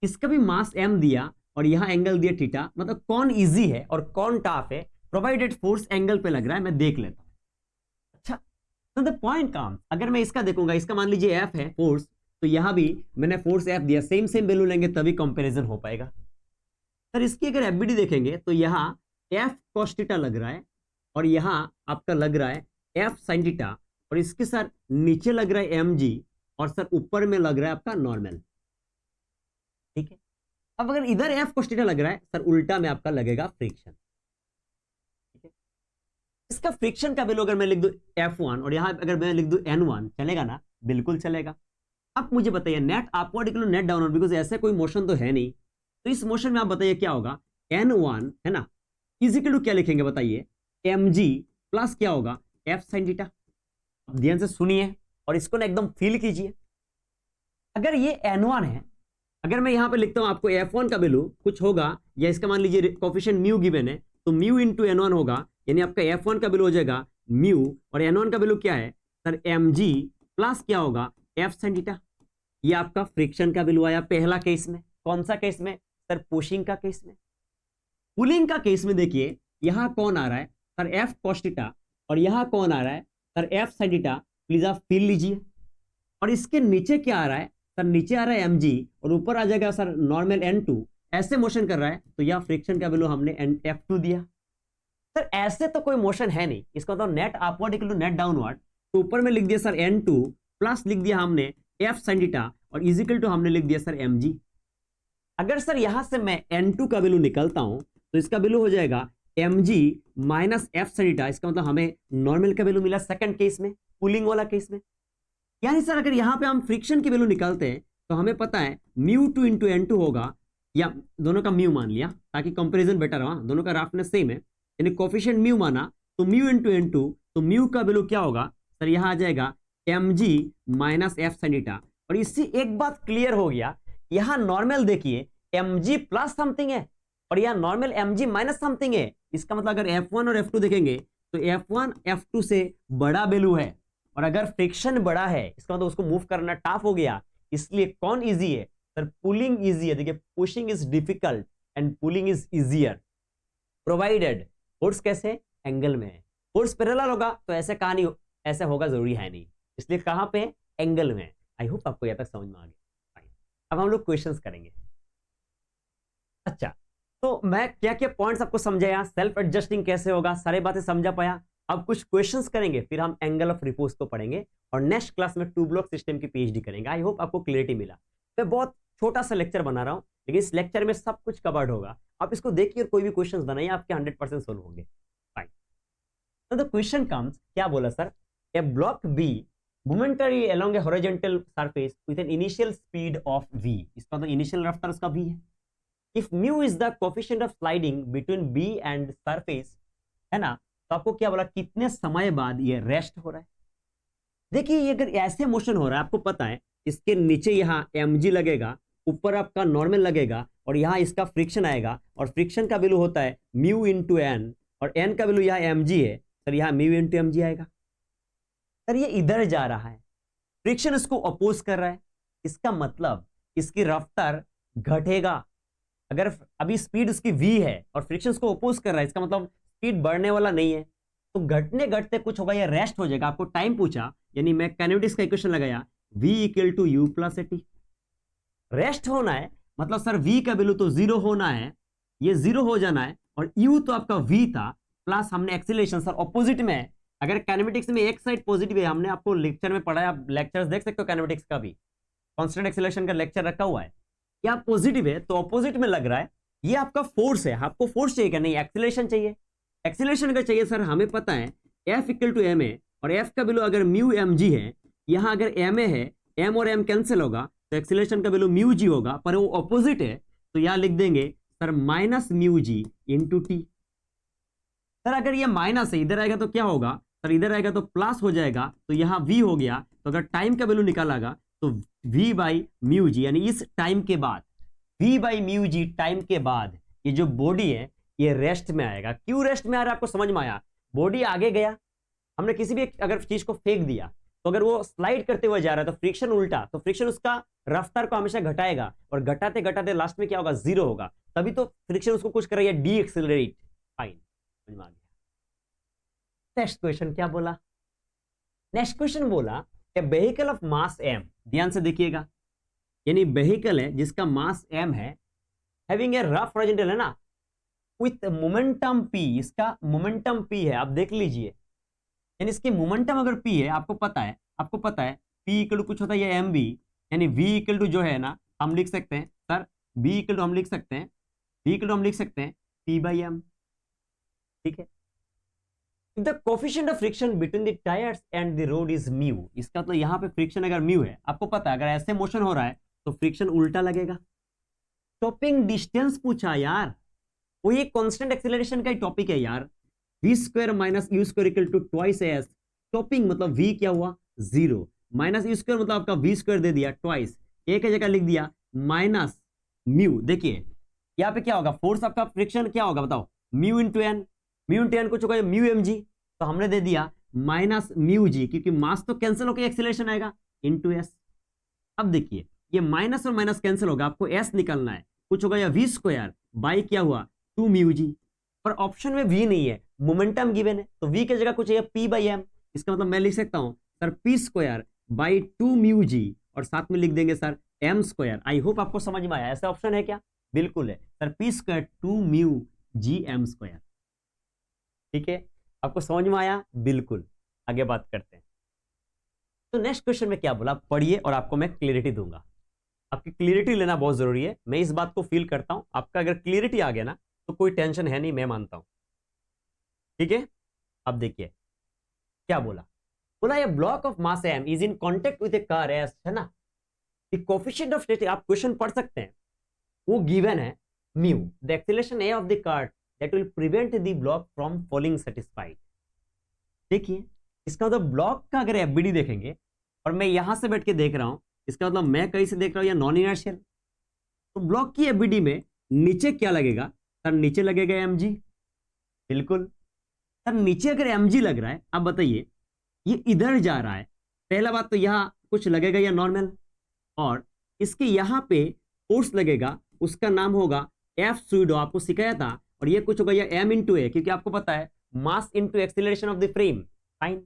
इसका भी मास m दिया, और यहां एंगल दिया थीटा। मतलब कौन इजी है और कौन टफ है? प्रोवाइडेड फोर्स एंगल पे लग रहा है, मैं देख लेता हूं। अच्छा तो द पॉइंट कम्स, अगर मैं इसका देखूंगा, इसका मान लीजिए f है फोर्स, तो यहां भी मैंने फोर्स f दिया, सेम वैल्यू लेंगे तभी कंपैरिजन हो पाएगा। सर इसकी अगर एफबीडी देखेंगे तो यहां f cos थीटा लग रहा है, और यहां आपका लग रहा है f sin थीटा, और इसके सर नीचे लग रहा है mg, और सर ऊपर में लग रहा है आपका नॉर्मल। ठीक है, अब अगर इधर f cos थीटा लग रहा है सर, उल्टा में आपका लगेगा फ्रिक्शन। ठीक है, इसका फ्रिक्शन का वैल्यू अगर मैं लिख दूं F1 और यहां अगर मैं लिख दूं N1, चलेगा ना? बिल्कुल चलेगा। अब मुझे बताइए net upward equal to net downward, because ऐसे कोई मोशन तो है नहीं, तो इस मोशन में आप बताइए क्या होगा, N1 है ना इज इक्वल टू क्या लिखेंगे बताइए, mg प्लस क्या होगा f sin थीटा। अब ध्यान से सुनिए और इसको ना एकदम फील कीजिए। अगर ये N1 है, अगर मैं यहां पे लिखता हूं आपको F1 का वैल्यू कुछ होगा, या इसका मान लीजिए कोफिशिएंट म्यू गिवन है, तो म्यू इंटू N1 होगा, यानी आपका F1 का वैल्यू हो जाएगा म्यू, और N1 का वैल्यू क्या है सर mg प्लस क्या होगा f sin थीटा। ये आपका फ्रिक्शन का वैल्यू आया पहला केस में। कौन सा केस में सर, पुशिंग का केस में। पुलिंग का केस में देखिए यहां कौन आ रहा है सर f cos थीटा, और यहां कौन आ रहा है sir f sin theta, please आप फील लीजिए। और इसके नीचे क्या आ रहा है सर, नीचे आ रहा है mg और ऊपर आ जाएगा सर नॉर्मल n2, ऐसे मोशन कर रहा है, तो यह फ्रिक्शन का वैल्यू हमने f2 दिया। सर ऐसे तो कोई मोशन है नहीं, इसका मतलब net upward equal to net downward, तो ऊपर में लिख दिया सर n2 प्लस लिख दिया हमने f sin थीटा, और इजिकल टू हमने लिख दिया सर mg। अगर सर यहां से मैं n2 का वैल्यू निकलता हूं तो इसका वैल्यू हो जाएगा mg minus f sin theta, इसका मतलब हमें नॉर्मल का वैल्यू मिला सेकंड केस में, पुलिंग वाला केस में। यानी सर अगर यहां पे हम फ्रिक्शन की वैल्यू निकालते हैं तो हमें पता है μ2 इंटू n2 होगा, या दोनों का म्यू मान लिया ताकि कंपैरिजन बेटर हो, दोनों का रफनेस सेम है, यानी कोफिशिएंट म्यू माना, तो म्यू इंटू n2, तो म्यू का वैल्यू क्या होगा सर, यहां आ जाएगा mg minus f sin theta. और इससे एक बात क्लियर हो गया, यहां नॉर्मल देखिए mg प्लस समथिंग है और यहां नॉर्मल mg माइनस समथिंग है। इसका मतलब अगर f1 और f2 देखेंगे तो f1 f2 से बड़ा वैल्यू है, और अगर फ्रिक्शन बड़ा है इसका मतलब उसको मूव करना टफ हो गया, इसलिए कौन इजी है सर, पुलिंग इजी है। देखिए pushing is difficult and pulling is easier, provided force कैसे एंगल में है। फोर्स पैरेलल होगा तो ऐसे कहानी ऐसे होगा जरूरी है नहीं, इसलिए कहां पे एंगल में। आई होप आपको यहां तक समझ में आ गया। अब हम लोग क्वेश्चंस करेंगे। अच्छा, तो मैं क्या क्या पॉइंट्स आपको समझाया, सेल्फ एडजस्टिंग कैसे होगा, सारी बातें समझा पाया। अब कुछ क्वेश्चंस करेंगे, फिर हम एंगल ऑफ रिपोज को पढ़ेंगे और नेक्स्ट क्लास में टू ब्लॉक सिस्टम की पीएचडी करेंगे। आई होप आपको क्लियरिटी मिला। मैं बहुत छोटा सा लेक्चर बना रहा हूं, लेकिन इस लेक्चर में सब कुछ कवर्ड होगा। आप इसको देखिए और कोई भी क्वेश्चंस बनाइए, आपके 100% सोल्व होंगे। फाइन, तो द क्वेश्चन कम्स, क्या बोला sir, a block B momentary along a horizontal surface with an initial speed of v, इसका तो इनिशियल रफ्तार उसका v है। If mu is the coefficient of sliding between b and surface, है ना, तो आपको क्या बोला, कितने समय बाद ये रेस्ट हो रहा है। देखिए ये अगर ऐसे मोशन हो रहा है, आपको पता है इसके नीचे यहाँ mg लगेगा, ऊपर आपका नॉर्मल लगेगा, और यहाँ इसका फ्रिक्शन आएगा, और फ्रिक्शन का वैल्यू होता है म्यू इंटू एन, और एन का वैल्यू यहाँ mg है, सर यहाँ म्यू इंटू mg आएगा। सर ये इधर जा रहा है, फ्रिक्शन इसको अपोज कर रहा है, इसका मतलब इसकी रफ्तार घटेगा। अगर अभी स्पीड उसकी v है और फ्रिक्शन इसको अपोज कर रहा है, इसका मतलब स्पीड बढ़ने वाला नहीं है, तो घटने घटते कुछ होगा, ये रेस्ट हो जाएगा। आपको टाइम पूछा, यानी मैं काइनेटिक्स का इक्वेशन लगाया, v equal to u plus T. Rest होना है मतलब सर v का वैल्यू तो जीरो होना है, ये जीरो हो जाना है, और u तो आपका v था, प्लस हमने एक्सीलरेशन सर ऑपोजिट में है। अगर काइनेमेटिक्स में एक साइड पॉजिटिव है, हमने आपको लेक्चर में पढ़ाया, आप लेक्चर्स देख सकते हो काइनेमेटिक्स का भी, कांस्टेंट एक्सीलरेशन का लेक्चर रखा हुआ है। या पॉजिटिव है तो ऑपोजिट में लग रहा है, ये आपका फोर्स है। आपको फोर्स चाहिए क्या, नहीं एक्सीलरेशन चाहिए। एक्सीलरेशन अगर चाहिए सर, हमें पता है F equal to M A, और F का वैल्यू अगर म्यू mg है, यहाँ अगर एम ए है, m और m कैंसिल होगा, तो एक्सीलरेशन का वैल्यू म्यू जी होगा, पर वो ऑपोजिट है, तो यहाँ लिख देंगे सर माइनस म्यू जी इंटू टी। सर अगर ये माइनस है, इधर आएगा तो क्या होगा सर, इधर आएगा तो प्लस हो जाएगा, तो यहाँ v हो गया। तो अगर टाइम का वैल्यू निकालेगा तो v बाई म्यू जी, यानी इस टाइम के बाद v by mu G time के बाद ये जो बॉडी है ये रेस्ट में आएगा। क्यों रेस्ट में आ रहा है, आपको समझ में आया। बॉडी आगे गया, हमने किसी भी अगर चीज को फेंक दिया, तो अगर वो स्लाइड करते हुए जा रहा है तो फ्रिक्शन उल्टा, तो फ्रिक्शन उसका रफ्तार को हमेशा घटाएगा, और घटाते घटाते लास्ट में क्या होगा, जीरो होगा। तभी तो फ्रिक्शन उसको कुछ कर रही है, डी एक्सेलरेट। फाइन, समझ में आ गया। नेक्स्ट क्वेश्चन क्या बोला, नेक्स्ट क्वेश्चन बोला ए व्हीकल ऑफ मास m, ध्यान से देखिएगा, यानी व्हीकल है जिसका मास m है, हैविंग ए रफ हॉरिजॉन्टल, है ना, विथ मोमेंटम p, इसका मोमेंटम p है। आप देख लीजिए, यानी इसकी मोमेंटम अगर p है, आपको पता है p इक्वल टू कुछ होता है mv, यानी v इक्वल टू जो है ना, हम लिख सकते हैं सर v इक्वल टू हम लिख सकते हैं p बाई m, ठीक है। If the coefficient of friction between the tyres and the road is mu, इसका मतलब यहाँ पे फ्रिक्शन अगर म्यू है, आपको पता है अगर ऐसे मोशन हो रहा है तो फ्रिक्शन उल्टा लगेगा। स्टॉपिंग डिस्टेंस पूछा यार, वो ये कांस्टेंट एक्सीलरेशन का ही टॉपिक है यार। v square minus U square equal to twice S. Stopping मतलब v क्या हुआ 0, माइनस यू स्क्वायर मतलब आपका v स्क्वायर दे दिया ट्वाइस, एक जगह लिख दिया माइनस म्यू। देखिए यहाँ पे क्या होगा, फोर्स आपका फ्रिक्शन क्या होगा बताओ, mu into N, mu into N कुछ होगा म्यू एम जी, तो हमने दे दिया माइनस म्यू जी, क्योंकि मास तो कैंसिल होकर एक्सीलरेशन आएगा इंटू एस। अब देखिए ये माइनस और माइनस कैंसिल होगा, आपको एस निकलना है, कुछ होगा या वी स्क्वायर बाई क्या हुआ 2 म्यू जी, पर ऑप्शन में वी नहीं है, मोमेंटम गिवन है, तो वी की जगह कुछ है पी बाई एम। इसका मतलब मैं लिख सकता हूं sir P square by 2 mu g, और साथ में लिख देंगे sir M square. I hope आपको समझ में आया, ऐसा ऑप्शन है क्या, बिल्कुल है sir, P square 2 mu G M square. ठीक है, आपको समझ में आया, बिल्कुल। आगे बात करते हैं। तो नेक्स्ट क्वेश्चन में क्या बोला, पढ़िए और आपको मैं क्लियरिटी दूंगा। आपकी क्लियरिटी लेना बहुत जरूरी है, मैं इस बात को फील करता हूं, आपका अगर क्लियरिटी आ गया ना तो कोई टेंशन है नहीं, मैं मानता हूं। ठीक है, अब देखिए क्या बोला, बोला ये block of mass M is in contact with a car S, है ना, कोएफिशिएंट ऑफ स्टेट, आप क्वेश्चन पढ़ सकते हैं, वो गिवन है mu, the acceleration A of the car that will prevent the block from falling satisfied. देखिए इसका मतलब ब्लॉक का अगर एफबीडी देखेंगे, और मैं यहां से बैठ के देख रहा हूं, इसका मतलब मैं कहीं से देख रहा हूं या नॉन इनर्शियल, तो ब्लॉक की एफबीडी में नीचे क्या लगेगा सर, नीचे लगेगा एमजी, बिल्कुल सर, नीचे अगर एमजी लग रहा है, अब बताइए ये इधर जा रहा है, पहला बात तो यहां कुछ लगेगा या नॉर्मल, और इसके यहां पे फोर्स लगेगा, उसका नाम होगा एफ सूडो, आपको सिखाया था, और ये कुछ होगा या एम इंटू ए, क्योंकि आपको पता है mass into acceleration of the frame, fine.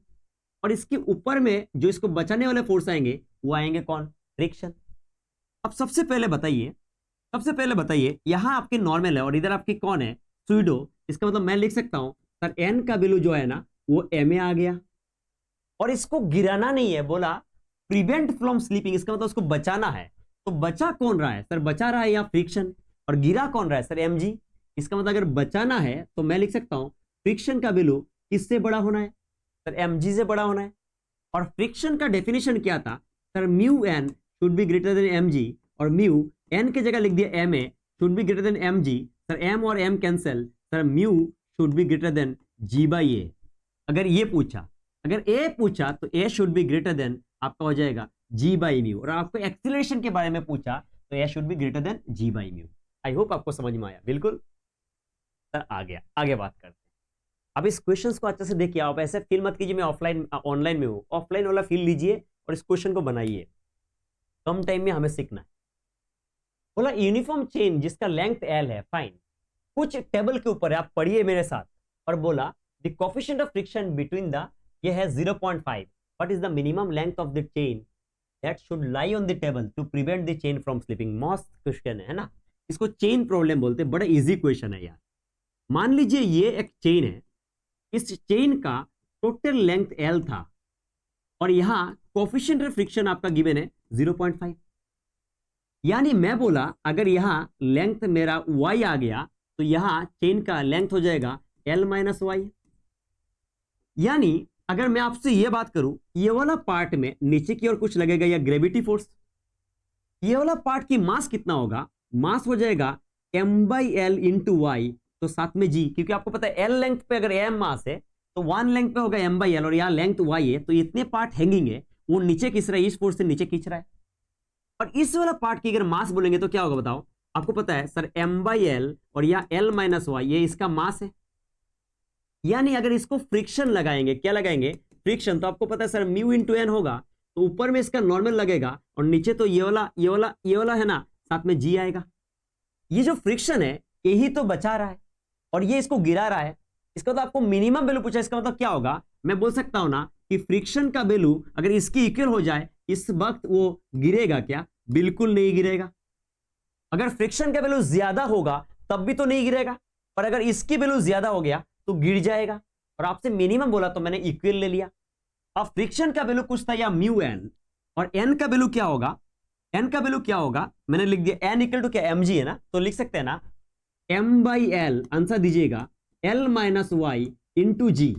और इसके ऊपर में जो इसको बचाने वाले फोर्स आएंगे वो आएंगे कौन, फ्रिक्शन। अब सबसे पहले बताइए यहां आपके नॉर्मल है और इधर आपकी कौन है, सूडो, इसका मतलब मैं लिख सकता हूं सर एन का वैल्यू जो है ना वो एम ए आ गया, और इसको गिराना नहीं है, बोला प्रिवेंट फ्रॉम स्लीपिंग, इसका मतलब उसको बचाना है, तो बचा कौन रहा है सर, बचा रहा है या फ्रिक्शन, और गिरा कौन रहा है सर एमजी, इसका मतलब अगर बचाना है तो मैं लिख सकता हूं फ्रिक्शन का वैल्यू किससे बड़ा होना है सर, एमजी से बड़ा होना है। और फ्रिक्शन का डेफिनेशन क्या था sir, mu N should be greater than MG, और म्यू एन की जगह लिख दिया M A should be greater than MG, sir M और M cancel, sir mu should be greater than g by A. अगर ये पूछा, अगर ए पूछा तो A should be greater than आपका हो जाएगा जी बाई म्यू, और आपको एक्सीलरेशन के बारे में पूछा तो A should be greater than g by mu. I hope आपको समझ में आया, बिल्कुल सर। आ गया, आगे बात करते हैं। अब इस क्वेश्चन को अच्छे से देखिए, आप ऐसे फील मत कीजिए मैं ऑफलाइन ऑनलाइन में हूं, ऑफलाइन वाला फील लीजिए और इस क्वेश्चन को बनाइए, कम टाइम में हमें सीखना है। बोला यूनिफॉर्म चेन जिसका लेंथ एल है, फाइन, कुछ टेबल के ऊपर है, आप पढ़िए मेरे साथ, और बोला the coefficient of friction between the, ये है 0.5, what is the minimum length of the chain that should lie on the table to prevent the chain from slipping. मस्त क्वेश्चन है ना, इसको चेन प्रॉब्लम बोलते हैं, बड़ा इजी क्वेश्चन है यार। मान लीजिए ये एक चेन है, इस चेन का टोटल लेंथ एल था, और यहां कोएफिशिएंट ऑफ फ्रिक्शन आपका गिवन है 0.5, यानी मैं बोला अगर यहां लेंथ मेरा y आ गया तो यहां चेन का लेंथ हो जाएगा l माइनस वाई। यानी अगर मैं आपसे यह बात करूं, ये वाला पार्ट में नीचे की ओर कुछ लगेगा या ग्रेविटी फोर्स, ये वाला पार्ट की मास कितना होगा, मास हो जाएगा m by L into Y, तो साथ में g, क्योंकि आपको पता है l लेंथ पे अगर m मास है तो 1 लेंथ पे होगा m बाई एल, और यहाँ लेंथ y है, तो इतने पार्ट हैंगिंग है, वो नीचे खींच रहा है, इस फोर्स से नीचे खींच रहा है। और इस वाला पार्ट की अगर मास बोलेंगे तो क्या होगा बताओ, आपको पता है सर m बाई एल और या l माइनस वाई, ये इसका मास है। यानी अगर इसको फ्रिक्शन लगाएंगे, क्या लगाएंगे फ्रिक्शन, तो आपको पता है सर म्यू इंटू एन होगा, तो ऊपर में इसका नॉर्मल लगेगा और नीचे तो ये वाला है ना, साथ में जी आएगा। ये जो फ्रिक्शन है यही तो बचा रहा है और ये इसको गिरा रहा है, इसका तो आपको मिनिमम वैल्यू पूछा, इसका मतलब क्या होगा, मैं बोल सकता हूं ना कि फ्रिक्शन का वैल्यू अगर इसकी इक्वल हो जाए इस वक्त वो गिरेगा क्या, बिल्कुल नहीं गिरेगा। अगर फ्रिक्शन का वैल्यू ज्यादा होगा तब भी तो नहीं गिरेगा, पर अगर इसकी वैल्यू ज्यादा हो गया तो गिर जाएगा। और आपसे मिनिमम बोला तो मैंने इक्वल ले लिया। अब फ्रिक्शन का वैल्यू कुछ था या म्यू एन, और एन का वैल्यू क्या होगा, एन का वैल्यू क्या होगा, मैंने लिख दिया एन इक्वल टू क्या एम जी है ना, तो लिख सकते हैं ना एम बाई एल, आंसर दीजिएगा एल माइनस वाई इंटू जी।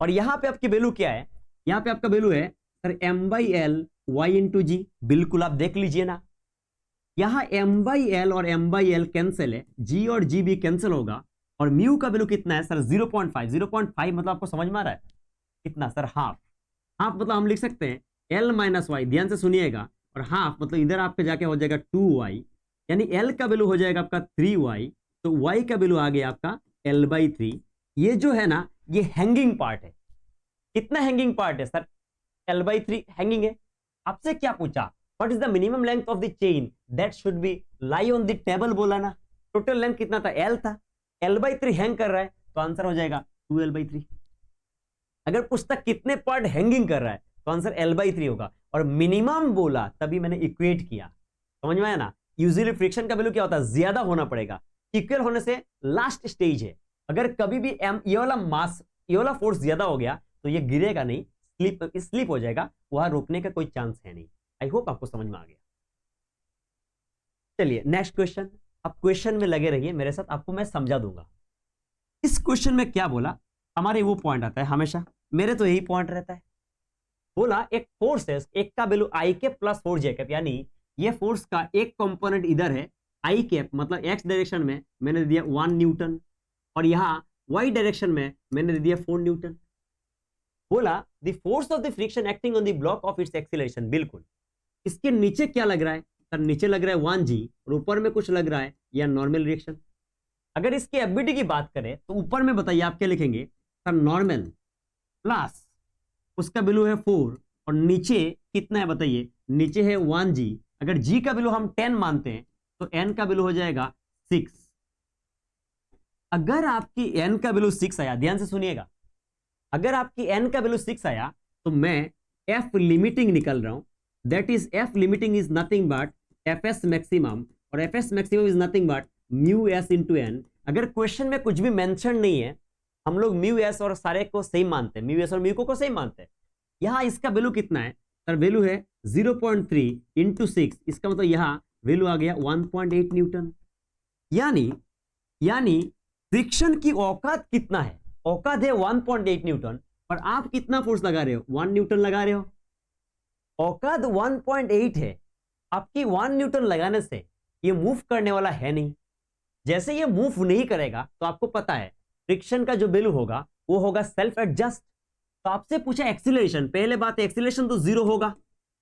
और यहां पे आपकी वैल्यू क्या है, यहां पे आपका वैल्यू है सर m/l y इंटू जी। बिल्कुल आप देख लीजिए ना, यहां m/l और m/l कैंसिल है, g और g भी कैंसिल होगा, और म्यू का वैल्यू कितना है सर 0.5। 0.5 मतलब आपको समझ में आ रहा है कितना सर, हाफ। हाफ मतलब हम लिख सकते हैं l माइनस वाई, ध्यान से सुनिएगा, और हाफ मतलब इधर आपके जाके हो जाएगा 2y, यानी l का वैल्यू हो जाएगा आपका 3y, तो y का वैल्यू आ गया आपका l/3। ये जो है ना ये हैंगिंग पार्ट है। कितना हैंगिंग पार्ट है सर, l/3 हैंगिंग है। आपसे क्या पूछा, what is the minimum length of the chain that should be lie on the table, बोला ना। टोटल लेंथ कितना था, l था, l/3 हैंग कर रहा है, तो आंसर हो जाएगा 2l/3। अगर पुस्तक कितने पार्ट हैंगिंग कर रहा है तो आंसर l/3 होगा, और मिनिमम बोला तभी मैंने इक्वेट किया, समझ में आया ना। यूजुअली फ्रिक्शन का वैल्यू क्या होता है, ज्यादा होना पड़ेगा, इक्वल होने से लास्ट स्टेज है। अगर कभी भी ये वाला मास, ये वाला फोर्स ज्यादा हो गया तो ये गिरेगा नहीं, स्लिप हो जाएगा, वहां रोकने का कोई चांस है नहीं। आई होप आपको समझ में आ गया। चलिए नेक्स्ट क्वेश्चन, आप क्वेश्चन में लगे रहिए मेरे साथ, आपको मैं समझा दूंगा। इस क्वेश्चन में क्या बोला, हमारे वो पॉइंट आता है हमेशा, मेरे तो यही पॉइंट रहता है। बोला एक फोर्स है, एक का वैल्यू आई कैप प्लस 4 j कैप, यानी ये फोर्स का एक कंपोनेंट इधर है आई कैप, मतलब एक्स डायरेक्शन में मैंने दे दिया 1 न्यूटन, और यहां वाई डायरेक्शन में मैंने दे दिया 4 न्यूटन। बोला the force of the friction acting on the block of its acceleration. बिल्कुल, इसके नीचे क्या लग रहा है सर, नीचे लग रहा है 1g, और ऊपर में कुछ लग रहा है या नॉर्मल रिएक्शन। अगर इसके एबिलिटी की बात करें तो ऊपर में बताइए आप क्या लिखेंगे सर, नॉर्मल प्लस उसका वैल्यू है 4, और नीचे कितना है बताइए, नीचे है 1g। अगर g का वैल्यू हम 10 मानते हैं तो n का वैल्यू हो जाएगा 6। अगर आपकी n का वैल्यू 6 आया, ध्यान से सुनिएगा, अगर आपकी n का वैल्यू 6 आया तो मैं f लिमिटिंग निकल रहा हूं, that is f limiting is nothing but fs maximum, और fs maximum is nothing but mu s into n। अगर क्वेश्चन में कुछ भी मेंशन नहीं है, हम लोग म्यू s और सारे को सेम मानते हैं, म्यू s और म्यू को सेम मानते हैं। यहां इसका वैल्यू कितना है सर, वैल्यू है 0.3 इंटू 6, इसका मतलब यहां वैल्यू आ गया 1.8 न्यूटन। यानी फ्रिक्शन की औकात कितना है, औकात है 1.8 न्यूटन, और आप कितना फोर्स लगा रहे हो, 1 न्यूटन लगा रहे हो। औकात 1.8 है, आपकी 1 न्यूटन लगाने से ये मूव करने वाला है नहीं। जैसे ये मूव नहीं करेगा तो आपको पता है फ्रिक्शन का जो वैल्यू होगा वो होगा सेल्फ एडजस्ट। तो आपसे पूछा एक्सीलरेशन, पहले बात एक्सीलरेशन तो 0 होगा,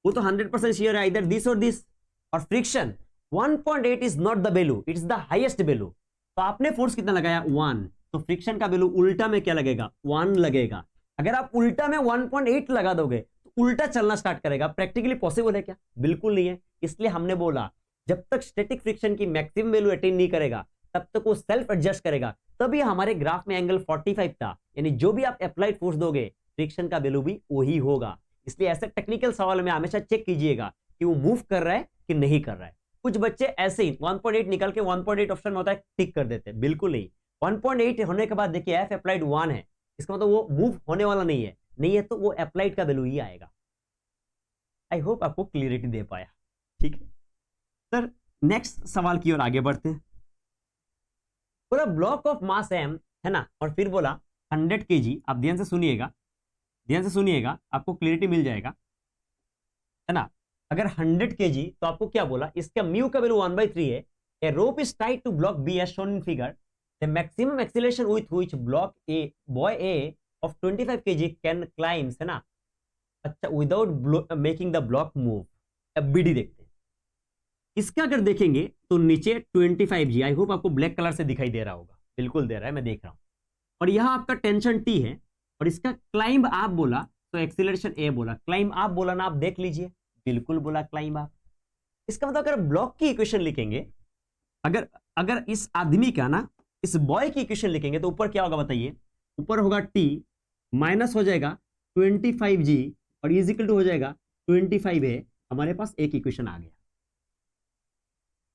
वो तो 100% श्योर है, इधर दिस और दिस। और friction 1.8 is not the value, it's the highest value. तो आपने फोर्स कितना लगाया 1, तो फ्रिक्शन का वैल्यू उल्टा में क्या लगेगा 1 लगेगा। अगर आप उल्टा में 1.8 लगा दोगे तो उल्टा चलना स्टार्ट करेगा, प्रैक्टिकली पॉसिबल है क्या, बिल्कुल नहीं है। इसलिए हमने बोला जब तक स्टैटिक फ्रिक्शन की मैक्सिमम वैल्यू अटेन नहीं करेगा तब तक वो सेल्फ एडजस्ट करेगा। तभी हमारे ग्राफ में एंगल 45 था, यानी जो भी आप अप्लाइड फोर्स दोगे फ्रिक्शन का वैल्यू भी वही होगा। इसलिए ऐसे टेक्निकल सवाल में हमेशा चेक कीजिएगा कि वो मूव कर रहा है कि नहीं कर रहा है। कुछ बच्चे ऐसे ही 1.8 निकल के 1.8 ऑप्शन में होता है टिक कर देते हैं, बिल्कुल नहीं। 1.8 होने के बाद देखिए एफ अप्लाइड 1 है, इसका मतलब वो मूव होने वाला नहीं है तो वो अप्लाइड का वैल्यू ही आएगा। आई होप आपको क्लियरिटी दे पाया, ठीक है सर। नेक्स्ट सवाल की ओर आगे बढ़ते हैं। बोला ब्लॉक ऑफ मास m है ना, और फिर बोला 100 kg। आप ध्यान से सुनिएगा, ध्यान से सुनिएगा, आपको क्लियरिटी मिल जाएगा, है ना। अगर 100 kg तो आपको क्या बोला, इसका म्यू का वैल्यू 1/3 है। A rope is tied to block B as shown in figure, the maximum acceleration with which block A boy A of 25 kg can climbs, है ना। अच्छा, without making the block move. अब BD देखते हैं, इसका अगर देखेंगे तो नीचे 25g, आई होप आपको ब्लैक कलर से दिखाई दे रहा होगा, बिल्कुल दे रहा है, मैं देख रहा हूं। और यहां आपका टेंशन T है, और इसका क्लाइंब आप बोला तो एक्सीलरेशन A बोला, क्लाइंब आप बोला ना, आप देख लीजिए, बिल्कुल बोला क्लाइंब आप। इसका मतलब अगर ब्लॉक की इक्वेशन लिखेंगे, अगर इस आदमी का ना, इस बॉय की इक्वेशन लिखेंगे तो ऊपर क्या होगा बताइए, ऊपर होगा T माइनस हो जाएगा 25g, और इज इक्वल टू हो जाएगा 25 है। हमारे पास एक इक्वेशन आ गया।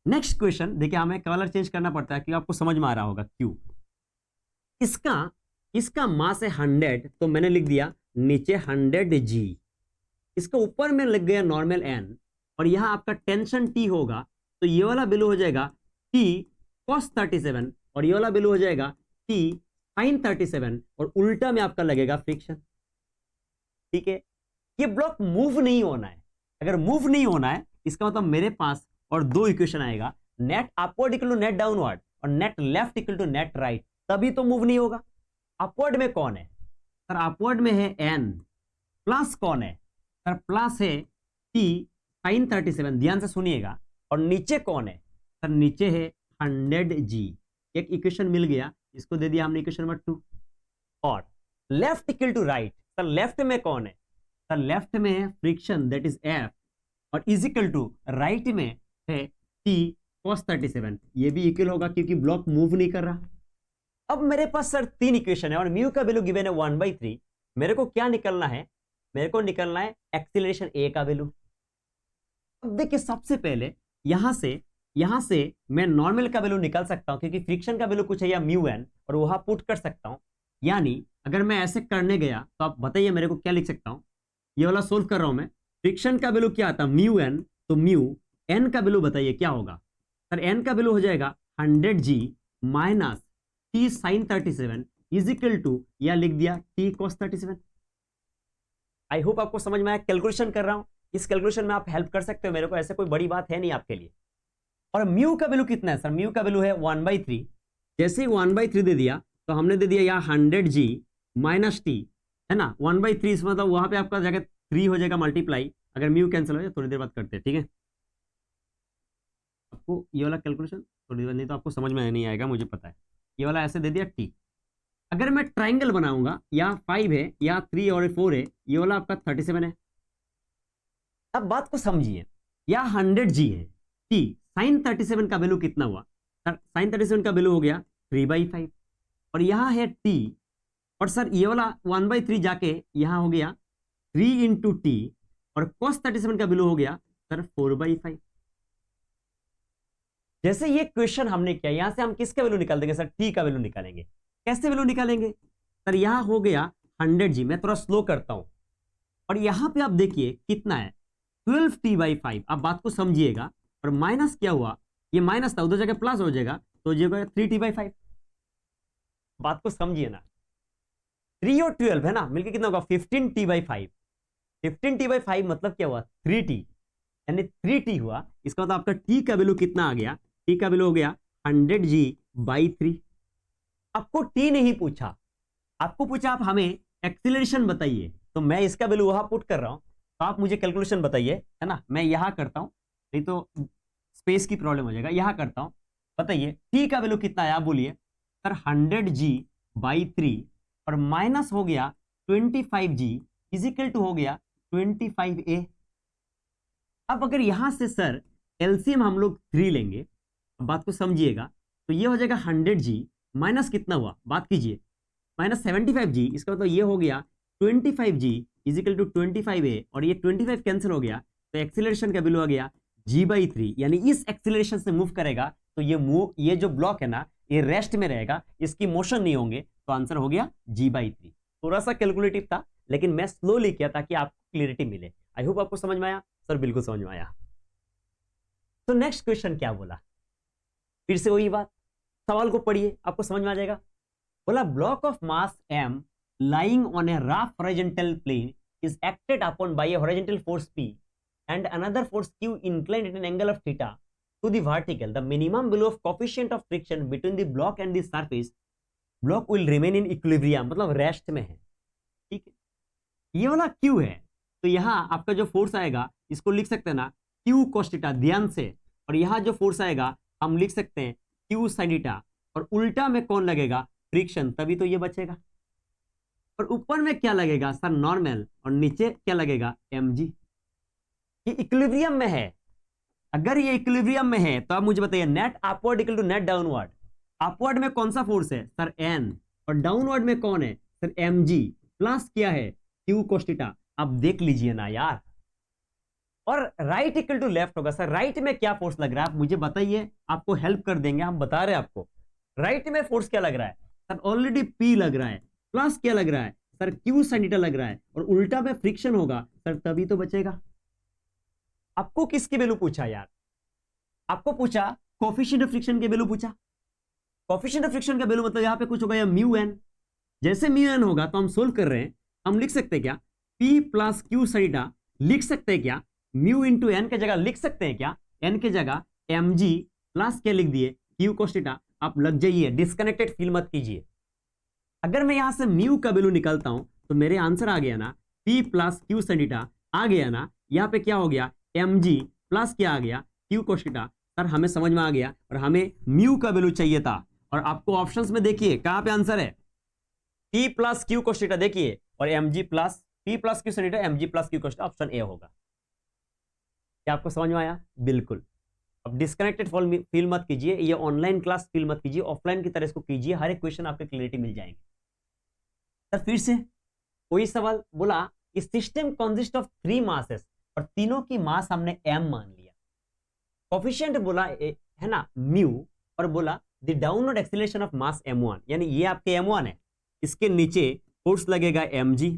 नेक्स्ट क्वेश्चन देखिए, हमें कलर चेंज करना पड़ता है कि आपको समझ में आ रहा होगा क्यों। इसका मास है 100, तो मैंने लिख दिया नीचे 100g, इसका ऊपर में लग गया नॉर्मल n, और यहां आपका टेंशन T होगा, तो ये वाला वैल्यू हो जाएगा T cos 37, और ये वाला वैल्यू हो जाएगा T sin 37 और उल्टा में आपका लगेगा फ्रिक्शन। ठीक है, ये ब्लॉक मूव नहीं होना है। अगर मूव नहीं होना है इसका मतलब मेरे पास और दो इक्वेशन आएगा, net upward equal to net downward और net left equal to net right, तभी तो मूव नहीं होगा। अपवर्ड में कौन है सर? अपवर्ड में है n, प्लस कौन है सर? प्लस है t sin 37, ध्यान से सुनिएगा। और नीचे कौन है सर? नीचे है 100g। एक इक्वेशन मिल गया, इसको दे दिया हमने इक्वेशन नंबर 2। और left equal to right, sir left में कौन है सर? लेफ्ट में है फ्रिक्शन दैट इज f, और इज इक्वल टू राइट में है t cos 37। ये भी इक्वल होगा क्योंकि ब्लॉक मूव नहीं कर रहा। अब मेरे पास सर 3 इक्वेशन है और म्यू का वैल्यू गिवन है 1/3। मेरे को क्या निकलना है? मेरे को निकलना है एक्सीलरेशन a का वैल्यू। अब देखिए, सबसे पहले यहां से मैं नॉर्मल का वैल्यू निकाल सकता हूं क्योंकि फ्रिक्शन का वैल्यू कुछ है या म्यू एन, और वहां पुट कर सकता हूं। यानी अगर मैं ऐसे करने गया तो आप बताइए मेरे को क्या लिख सकता हूं? ये वाला सोल्व कर रहा हूं मैं। फ्रिक्शन का वैल्यू क्या आता? Mu N. तो म्यू एन का वैल्यू बताइए क्या होगा सर? एन का वैल्यू हो जाएगा 100g minus T sine 37 is equal to, या लिख दिया टी कॉस 37। आई होप आपको समझ में आया। कैलकुलेशन कर रहा हूं, इस कैलकुलेशन में आप हेल्प कर सकते हो मेरे को, ऐसे कोई बड़ी बात है नहीं आपके लिए। और म्यू का वैल्यू कितना है सर? म्यू का वैल्यू है 1/3। जैसे ही 1/3 दे दिया तो हमने दे दिया यहाँ 100g माइनस टी, है ना। 1/3 इसमें मतलब वहां पे आपका जगह 3 हो जाएगा मल्टीप्लाई। अगर म्यू कैंसिल हो जाए थोड़ी देर बाद करते हैं, ठीक है। आपको ये वाला कैलकुलेशन थोड़ी देर नहीं तो आपको समझ में नहीं आएगा, मुझे पता है। ये वाला ऐसे दे दिया टी। अगर मैं ट्राइंगल बनाऊंगा, या 5 है या 3 और 4 है, ये वाला आपका 37 है। अब बात को समझिए, या 100g है, टी साइन 37 का वैल्यू कितना हुआ सर? साइन 37 का वैल्यू हो गया 3/5, और यहां है टी, और सर ये वाला 1/3 जाके यहां हो गया 3 इंटू टी, और cos 37 का वैल्यू हो गया सर 4/5। जैसे ये क्वेश्चन हमने किया, यहां से हम किसका वैल्यू निकाल देंगे सर? टी का वैल्यू निकालेंगे। कैसे वैल्यू निकालेंगे सर? यहां हो गया 100g, मैं थोड़ा स्लो करता हूं, और यहां पे आप देखिए कितना है 12t/5। आप बात को समझिएगा। और माइनस क्या हुआ? ये माइनस था, उधर जाके प्लस हो जाएगा तो ये 3t/5। बात को समझिए ना, 3 और 12 है ना, मिलके कितना होगा 15t/5। 15t/5 मतलब क्या हुआ? 3t, यानी 3t हुआ। इसका मतलब आपका t का वैल्यू कितना आ गया? t का वैल्यू हो गया 100g/3। आपको t नहीं पूछा, आपको पूछा आप हमें एक्सीलरेशन बताइए, तो मैं इसका वैल्यू वहां पुट कर रहा हूं। तो आप मुझे कैलकुलेशन बताइए, है ना। मैं यहां करता हूं, नहीं तो स्पेस की प्रॉब्लम हो जाएगा। यहां करता हूं, बताइए टी का वैल्यू कितना है? आप बोलिए सर 100g/3, और माइनस हो गया 25g इज इक्वल टू हो गया 25a। अब अगर यहां से सर एलसीएम हम लोग 3 लेंगे, बात को समझिएगा, तो ये हो जाएगा 100g माइनस कितना हुआ? बात कीजिए, माइनस 75g। इसका मतलब ये हो गया 25g is equal to 25a, और ये 25 कैंसिल हो गया, तो एक्सीलरेशन का वैल्यू आ गया g/3। यानी इस एक्सीलरेशन से मूव करेगा तो ये जो ब्लॉक है ना, ये रेस्ट में रहेगा, इसकी मोशन नहीं होंगे, तो आंसर हो गया g/3। थोड़ा सा कैलकुलेटिव था, लेकिन मैं स्लोली किया ताकि आपको क्लियरिटी मिले। आई होप आपको समझ में आया सर? बिल्कुल समझ में आया। तो नेक्स्ट क्वेश्चन क्या बोला? फिर से वही बात, सवाल को पढ़िए, आपको समझ में आ जाएगा। बोला block of mass m lying on a rough horizontal plane is acted upon by a horizontal force P and another force Q inclined at an angle of theta to the vertical. The minimum value of coefficient of friction between the block and the surface block will remain in equilibrium, मतलब rest में है, ठीक है। ये वाला Q है, तो यहां आपका जो फोर्स आएगा इसको लिख सकते हैं ना Q cos थीटा, ध्यान से। और यहां जो फोर्स आएगा हम लिख सकते हैं Q sin थीटा, और उल्टा में कौन लगेगा? फ्रिक्शन, तभी तो ये बचेगा। और ऊपर में क्या लगेगा सर? नॉर्मल, और नीचे क्या लगेगा? mg। ये इक्विलिब्रियम में है। अगर ये इक्विलिब्रियम में है तो आप मुझे बताइए net upward equal to net downward. Upward में कौन सा फोर्स है सर? n, और डाउनवर्ड में कौन है सर? mg, प्लस क्या है? q cos theta. आप देख लीजिए ना यार। और राइट इक्वल टू लेफ्ट होगा सर। राइट में क्या फोर्स लग रहा है आप मुझे बताइए, आपको हेल्प कर देंगे, हम बता रहे हैं आपको। राइट में फोर्स क्या लग रहा है सर? ऑलरेडी p लग रहा है, प्लस क्या लग रहा है सर? Q sin थीटा लग रहा है, और उल्टा में फ्रिक्शन होगा सर, तभी तो बचेगा। आपको किसकी वैल्यू पूछा यार? आपको पूछा कोफिशिएंट ऑफ फ्रिक्शन के वैल्यू पूछा। कोफिशिएंट ऑफ फ्रिक्शन का वैल्यू मतलब यहां पे कुछ होगा या म्यू एन, जैसे म्यू एन होगा तो हम सोल्व कर रहे हैं, हम लिख सकते हैं क्या, पी प्लस क्यू सनीटा लिख सकते हैं क्या, म्यू इंटू एन के जगह लिख सकते हैं क्या, एन के जगह एम जी प्लस क्या लिख दिए, क्यू कोस थीटा। आप लग जाइए, डिस्कनेक्टेड फील मत कीजिए। अगर मैं यहां से म्यू का वैल्यू निकालता हूं तो मेरे आंसर आ गया ना, पी प्लस क्यू सनीटा आ गया ना, यहां पे क्या हो गया, एम जी प्लस क्या आ गया, क्यू कोस थीटा। सर हमें समझ में आ गया, और हमें म्यू का वैल्यू चाहिए था, और आपको ऑप्शंस में देखिए कहां पे आंसर है, P plus Q cos theta देखिए, और M G plus P plus Q sin theta, M G plus Q cos theta, option A होगा। क्या आपको समझ में आया? बिल्कुल। अब डिस्कनेक्टेड फील मत कीजिए, ये ऑनलाइन क्लास फील मत कीजिए, ऑफलाइन की तरह इसको कीजिए, हर एक क्वेश्चन आपके क्लियरिटी मिल जाएंगे। सर फिर से कोई सवाल, बोला कि सिस्टम कंसिस्ट ऑफ 3 मासेस, और तीनों की मास हमने m मान लिया, कोफिशिएंट बोला है ना म्यू, और बोला the downward acceleration of mass m1, यानी ये आपके m1 है, इसके नीचे फोर्स लगेगा mg,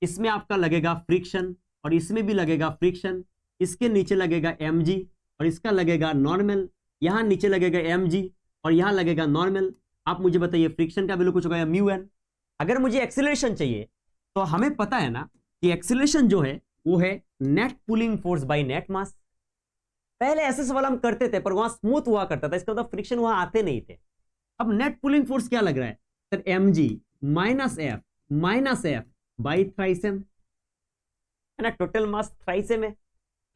इसमें आपका लगेगा फ्रिक्शन, और इसमें भी लगेगा फ्रिक्शन, इसके नीचे लगेगा mg, और इसका लगेगा नॉर्मल, यहां नीचे लगेगा mg, और यहां लगेगा नॉर्मल। आप मुझे बताइए फ्रिक्शन का वैल्यू कुछ होगा म्यू एन। अगर मुझे एक्सीलरेशन चाहिए तो हमें पता है ना कि एक्सीलरेशन जो है वो है net pulling force by net mass. पहले ऐसे सवाल हम करते थे पर वहां स्मूथ हुआ करता था, इसका मतलब फ्रिक्शन वहां आते नहीं थे। अब नेट पुलिंग फोर्स क्या लग रहा है sir, mg minus F by thrice M, है ना, टोटल मास थ्राइस एम है।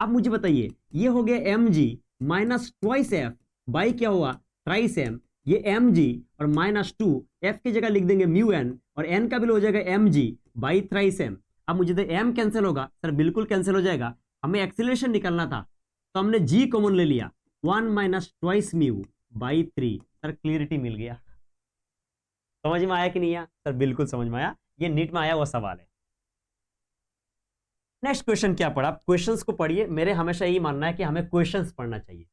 अब मुझे बताइए ये हो गया mg minus twice F by क्या हुआ, थ्राइस एम, ये mg और माइनस 2 f की जगह लिख देंगे म्यू एन, और n का वैल्यू हो जाएगा mg बाई थ्राइस एम। अब मुझे तो m कैंसिल होगा सर, बिल्कुल कैंसिल हो जाएगा, हमें एक्सीलरेशन निकालना था तो हमने g कॉमन ले लिया, 1 minus twice mu by 3। Sir clarity मिल गया, समझ में आया कि नहीं आया? सर बिल्कुल समझ में आया, ये नीट में आया हुआ सवाल है। नेक्स्ट क्वेश्चन क्या पढ़ा, आप क्वेश्चंस को पढ़िए, मेरे हमेशा यही मानना है कि हमें क्वेश्चंस पढ़ना चाहिए।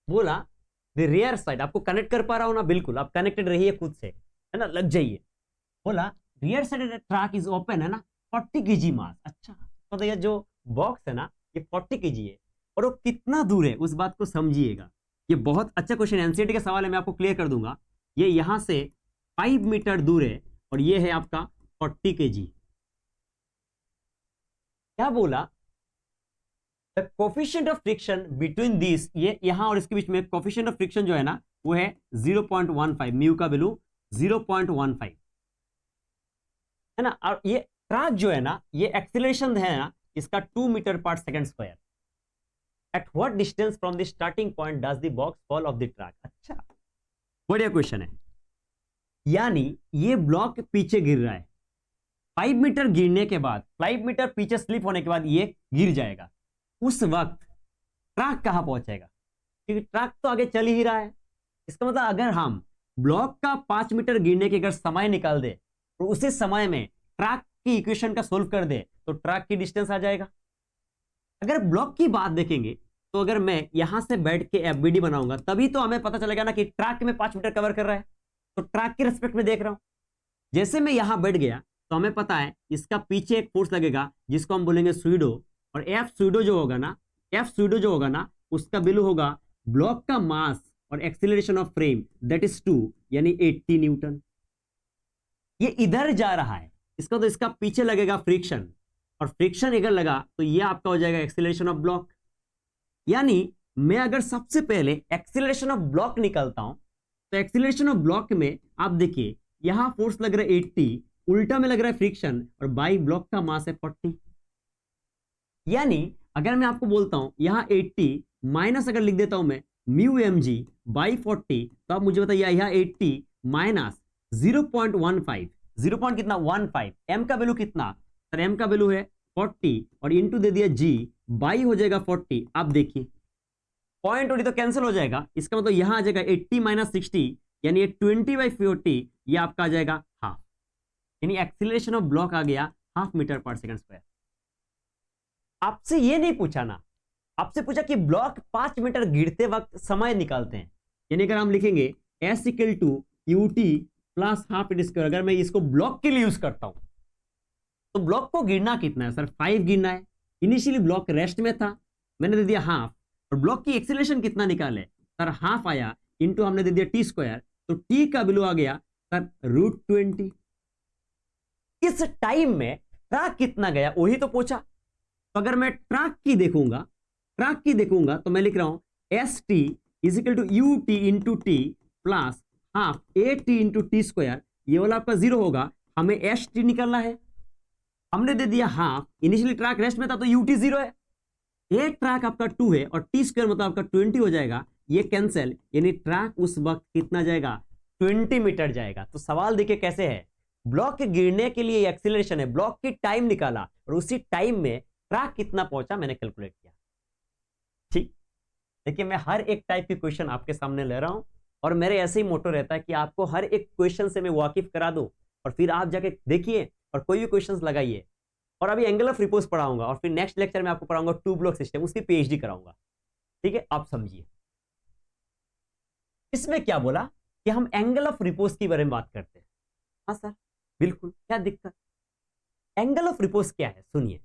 बोला द रियर साइड, आपको कनेक्ट कर पा रहा हूं ना, बिल्कुल आप कनेक्टेड रहिए खुद से, है ना, लग जाइए। बोला rear side track is open, है ना, 40 kg मास। अच्छा तो ये जो बॉक्स है ना ये 40 kg है, और वो कितना दूर है उस बात को समझिएगा। ये बहुत अच्छा क्वेश्चन, एनसीईआरटी का सवाल है, मैं आपको क्लियर कर दूंगा। ये यहां से 5 मीटर दूर है, और ये है आपका 40 kg। क्या बोला, the coefficient of friction between this, ये यहां और इसके बीच में कोफिशिएंट ऑफ फ्रिक्शन जो है ना वो है 0.15, म्यू का वैल्यू 0.15, है ना। और ये ट्रैक जो है ना, ये एक्सीलरेशन है ना इसका 2 मीटर पर second square. At what distance from the starting point does the box fall of the track. अच्छा बढ़िया क्वेश्चन है, यानी ये ब्लॉक पीछे गिर रहा है, 5 मीटर गिरने के बाद, 5 मीटर पीछे स्लिप होने के बाद ये गिर जाएगा, उस वक्त ट्रैक कहां पहुंचेगा, क्योंकि ट्रैक तो आगे चल ही रहा है। इसका मतलब अगर हम ब्लॉक का 5 मीटर गिरने के अगर समय निकाल दे तो उसी समय में ट्रैक की इक्वेशन का सोल्व कर दे तो ट्रैक की डिस्टेंस आ जाएगा। अगर ब्लॉक की बात देखेंगे तो अगर मैं यहां से बैठ के एफबीडी बनाऊंगा तभी तो हमें पता चलेगा ना कि ट्रैक में 5 मीटर कवर कर रहा है, तो ट्रैक के रिस्पेक्ट में देख रहा हूं। जैसे मैं यहां बैठ गया तो हमें पता है इसका पीछे एक फोर्स लगेगा जिसको हम बोलेंगे स्यूडो, और एफ स्यूडो जो होगा ना, उसका वैल्यू होगा ब्लॉक का मास और acceleration of frame that is 2, यानी 80 न्यूटन। ये इधर जा रहा है, इसका तो इसका पीछे लगेगा फ्रिक्शन, और फ्रिक्शन अगर लगा तो ये आपका हो जाएगा एक्सीलरेशन ऑफ ब्लॉक। यानी मैं अगर सबसे पहले एक्सीलरेशन ऑफ ब्लॉक निकालता हूं तो एक्सीलरेशन ऑफ ब्लॉक में आप देखिए यहां फोर्स लग रहा है 80, उल्टा में लग रहा है फ्रिक्शन, और बाई ब्लॉक का मास है 40। यानी अगर मैं आपको बोलता हूं यहां 80 माइनस अगर लिख देता हूं मैं म्यू एम जी बाई 40, तो आप मुझे बताइए यहां 80 माइनस 0.15, 0. कितना 15, एम का वैल्यू कितना सर, एम का वैल्यू है 40, और इंटू दे दिया जी, बाई हो जाएगा 40। आप देखिए पॉइंट तो कैंसिल हो जाएगा, इसका मतलब यहां आ जाएगा 80 माइनस 60, यानी ये 20/40, ये आपका आ जाएगा हाफ, यानी एक्सीलरेशन ऑफ ब्लॉक आ गया हाफ मीटर पर सेकंड स्क्वायर। आपसे ये नहीं पूछा ना, आपसे पूछा कि ब्लॉक 5 मीटर गिरते वक्त समय निकालते हैं, यानी अगर हम लिखेंगे S equal to UT plus half it square, अगर मैं इसको ब्लॉक के लिए यूज करता हूं तो ब्लॉक को गिरना कितना है सर, 5 गिरना है। इनिशियली ब्लॉक रेस्ट में था, मैंने दे दिया हाफ, और ब्लॉक की एक्सीलरेशन कितना निकाले सर, हाफ आया, इंटू हमने दे दिया T स्क्वायर, तो T का वैल्यू आ गया सर √20। इस टाइम में ट्रैक कितना गया वही तो पूछा। तो अगर मैं ट्रैक की देखूंगा तो मैं लिख रहा हूं S T is equal to U T into T plus half A T into T square. ये वाला आपका 0 होगा, हमें एस टी निकालना है, हमने दे दिया हाफ। इनिशियली ट्रैक रेस्ट में था तो यू टी 0 है, ए ट्रैक आपका 2 है और टी स्क्वायर मतलब आपका 20 हो जाएगा। ये कैंसिल, यानी ट्रैक उस वक्त कितना जाएगा 20 मीटर जाएगा। तो सवाल देखिए कैसे है, ब्लॉक के गिरने के लिए एक्सीलरेशन है, ब्लॉक की टाइम निकाला और उसी टाइम में ट्रैक कितना पहुंचा मैंने कैलकुलेट किया। ठीक, देखिए मैं हर एक टाइप की क्वेश्चन आपके सामने ले रहा हूं और मेरे ऐसे ही मोटो रहता है कि आपको हर एक क्वेश्चन से मैं वाकिफ करा दूं और फिर आप जाके देखिए और कोई भी क्वेश्चंस लगाइए। और अभी एंगल ऑफ रिपोज पढ़ाऊंगा और फिर नेक्स्ट लेक्चर में आपको पढ़ाऊंगा 2 ब्लॉक सिस्टम, उसकी पीएचडी कराऊंगा। ठीक है, आप समझिए इसमें क्या बोला कि हम एंगल ऑफ रिपोज के बारे में बात करते हैं। हाँ सर बिल्कुल, क्या दिक्कत। एंगल ऑफ रिपोज क्या है सुनिए।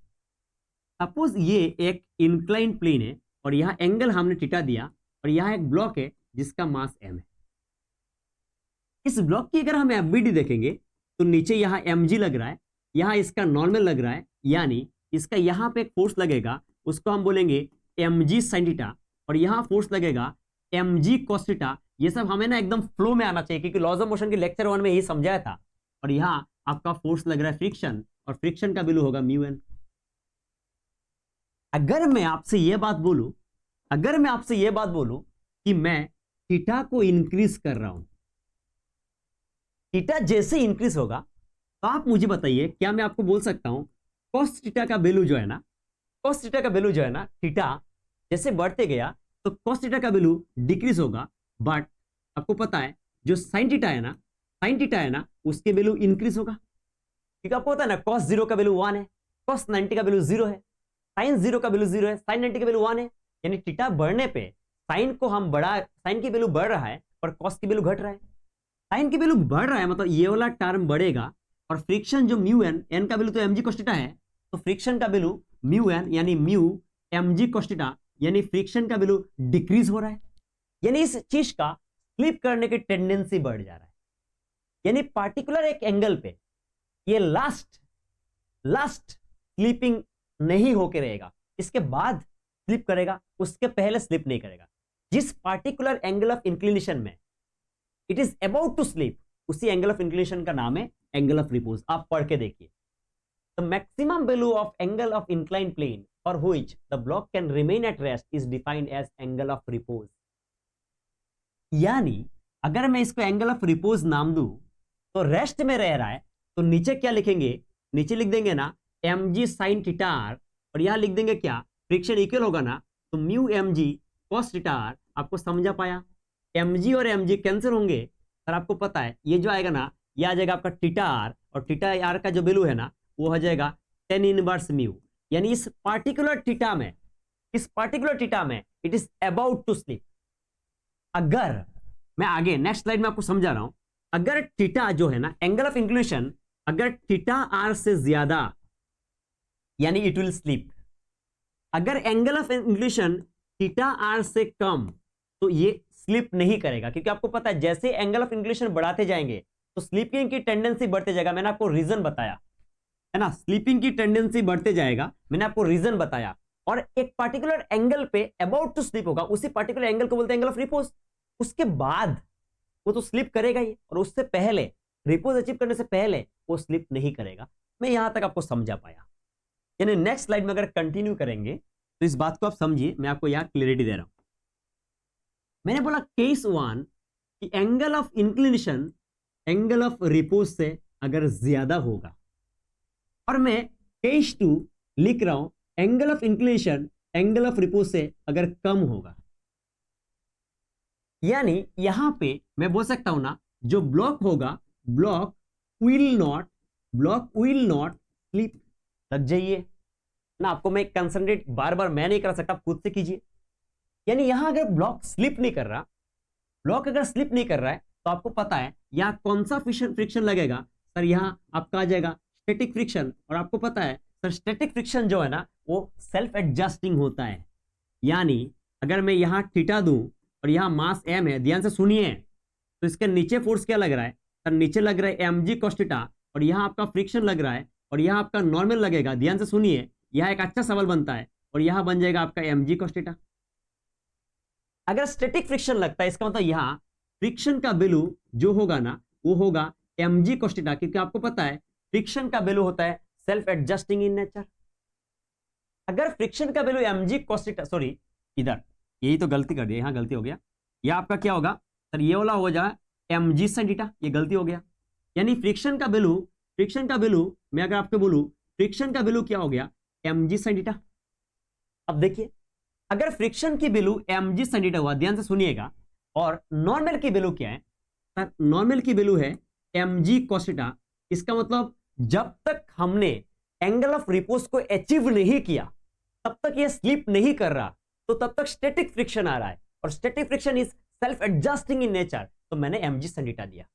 सपोज ये एक इंक्लाइन प्लेन है और यहां एंगल हमने थीटा दिया और यहां एक ब्लॉक है जिसका मास m है। इस ब्लॉक की अगर हम एफबीडी देखेंगे तो नीचे यहां mg लग रहा है, यहां इसका नॉर्मल लग रहा है, यानी इसका यहां पे एक फोर्स लगेगा उसको हम बोलेंगे mg sin थीटा और यहां फोर्स लगेगा mg cos थीटा। ये सब हमें ना एकदम फ्लो में आना चाहिए क्योंकि लॉज ऑफ मोशन के लेक्चर 1 में यही समझाया था। और यहां आपका फोर्स लग रहा है फ्रिक्शन और फ्रिक्शन का वैल्यू होगा μn। अगर मैं आपसे यह बात बोलूं कि मैं थीटा को इंक्रीज कर रहा हूं, थीटा जैसे इंक्रीज होगा तो आप मुझे बताइए क्या मैं आपको बोल सकता हूं cos थीटा का वैल्यू जो है ना, थीटा जैसे बढ़ते गया तो cos थीटा का वैल्यू डिक्रीज होगा। बट आपको पता है जो sin थीटा है ना उसके वैल्यू इंक्रीज होगा। ठीक, आपको पता है ना cos 0 का वैल्यू 1 है, cos 90 का वैल्यू 0 है, sin 0 का वैल्यू 0 है, sin 90 का वैल्यू 1 है। यानी थीटा बढ़ने पे sin की वैल्यू बढ़ रहा है और cos की वैल्यू घट रहा है। sin की वैल्यू बढ़ रहा है मतलब ये वाला टर्म बढ़ेगा और फ्रिक्शन जो μn का वैल्यू तो mg cos थीटा है, तो फ्रिक्शन का वैल्यू μn यानी mg cos थीटा यानी फ्रिक्शन का वैल्यू डिक्रीज हो रहा है। यानी इस चीज का स्लिप करने की टेंडेंसी बढ़ जा रहा है। यानी पार्टिकुलर एक एंगल पे ये लास्ट स्लिपिंग नहीं होके रहेगा, इसके बाद स्लिप करेगा, उसके पहले स्लिप नहीं करेगा। जिस पार्टिकुलर एंगल ऑफ इंक्लिनेशन में it is about to slip उसी एंगल ऑफ इंक्लिनेशन का नाम है एंगल ऑफ रिपोज। आप पढ़ के देखिए, the maximum value of angle of incline plane for which the block can remain at rest is defined as angle of repose. यानी अगर मैं इसको एंगल ऑफ रिपोज नाम दूं तो रेस्ट में रह रहा है तो नीचे क्या लिखेंगे, नीचे लिख देंगे ना mg sin थीटा r और यहां लिख देंगे क्या फ्रिक्शन इक्वल होगा ना तो μmg cos थीटा r। आपको समझा पाया, mg और mg कैंसिल होंगे सर, आपको पता है ये जो आएगा ना ये आ जाएगा आपका थीटा r और थीटा r का जो वैल्यू है ना वो हो जाएगा tan इनवर्स म्यू। यानी इस पार्टिकुलर थीटा में it is about to slip. अगर मैं आगे नेक्स्ट स्लाइड में आपको समझा रहा हूं, अगर थीटा जो है ना एंगल ऑफ इंक्लिनेशन अगर थीटा r से ज्यादा यानी इट विल स्लिप। अगर angle of inclination theta r से कम तो ये स्लिप नहीं करेगा क्योंकि आपको पता है जैसे एंगल ऑफ इंक्लिनेशन बढ़ाते जाएंगे तो स्लीपिंग की टेंडेंसी बढ़ते जाएगा। मैंने आपको रीजन बताया है ना, स्लीपिंग की टेंडेंसी बढ़ते जाएगा, मैंने आपको रीजन बताया। और एक पार्टिकुलर एंगल पे अबाउट टू स्लिप होगा, उसी पार्टिकुलर एंगल को बोलते हैं एंगल ऑफ रिपोज। उसके बाद वो तो स्लिप करेगा ही और उससे पहले रिपोज अचीव करने से पहले वो स्लिप नहीं करेगा। मैं यहां तक आपको समझा पाया। यानी नेक्स्ट स्लाइड में अगर कंटिन्यू करेंगे तो इस बात को आप समझिए, मैं आपको यहां क्लियरिटी दे रहा हूं। मैंने बोला केस 1 कि angle of inclination angle of repose से अगर ज्यादा होगा और मैं केस 2 लिख रहा हूं angle of inclination angle of repose से अगर कम होगा। यानी यहां पे मैं बोल सकता हूं ना जो ब्लॉक होगा ब्लॉक विल नॉट स्लिप। लग जाइए ना, आपको मैं कंसंट्रेट बार बार मैं नहीं कर सकता, खुद से कीजिए। यानी यहां अगर ब्लॉक स्लिप नहीं कर रहा, है तो आपको पता है यहां कौन सा फ्रिक्शन लगेगा सर, यहां आपका आ जाएगा स्टैटिक फ्रिक्शन। और आपको पता है सर स्टैटिक फ्रिक्शन जो है ना वो सेल्फ एडजस्टिंग होता है। यानी अगर मैं यहां थीटा दूं और यहां मास m है, ध्यान से सुनिए, तो इसके नीचे फोर्स क्या लग रहा है सर नीचे लग रहा है mg cos थीटा और यहाँ आपका फ्रिक्शन लग रहा है और यहाँ आपका नॉर्मल लगेगा। ध्यान से सुनिए, यहाँ एक अच्छा सवाल बनता है और यहाँ बन जाएगा आपका mg cos थीटा। अगर स्टैटिक फ्रिक्शन लगता है इसका मतलब यहाँ फ्रिक्शन का वैल्यू जो होगा ना वो होगा mg cos थीटा, क्योंकि आपको पता है फ्रिक्शन का वैल्यू होता है सेल्फ एडजस्टिंग इन नेचर। अगर फ्रिक्शन का value mg cos theta, sorry इधर यही तो गलती कर दी, यहाँ गलती हो गया, यह आपका क्या होगा सर, ये वाला हो जाए mg sin थीटा, ये गलती हो गया। यानी फ्रिक्शन का वैल्यू मैं अगर आपको बोलूं फ्रिक्शन का वैल्यू क्या हो गया mg sin थीटा। अब देखिए अगर फ्रिक्शन की वैल्यू mg sin थीटा हुआ, ध्यान से सुनिएगा, और नॉर्मल की वैल्यू क्या है सर, नॉर्मल की वैल्यू है mg cos थीटा। इसका मतलब जब तक हमने एंगल ऑफ रिपोज को अचीव नहीं किया तब तक ये स्लिप नहीं कर रहा, तो तब तक स्टैटिक फ्रिक्शन आ रहा है, और static friction is self adjusting in nature, तो मैंने mg sin थीटा दिया।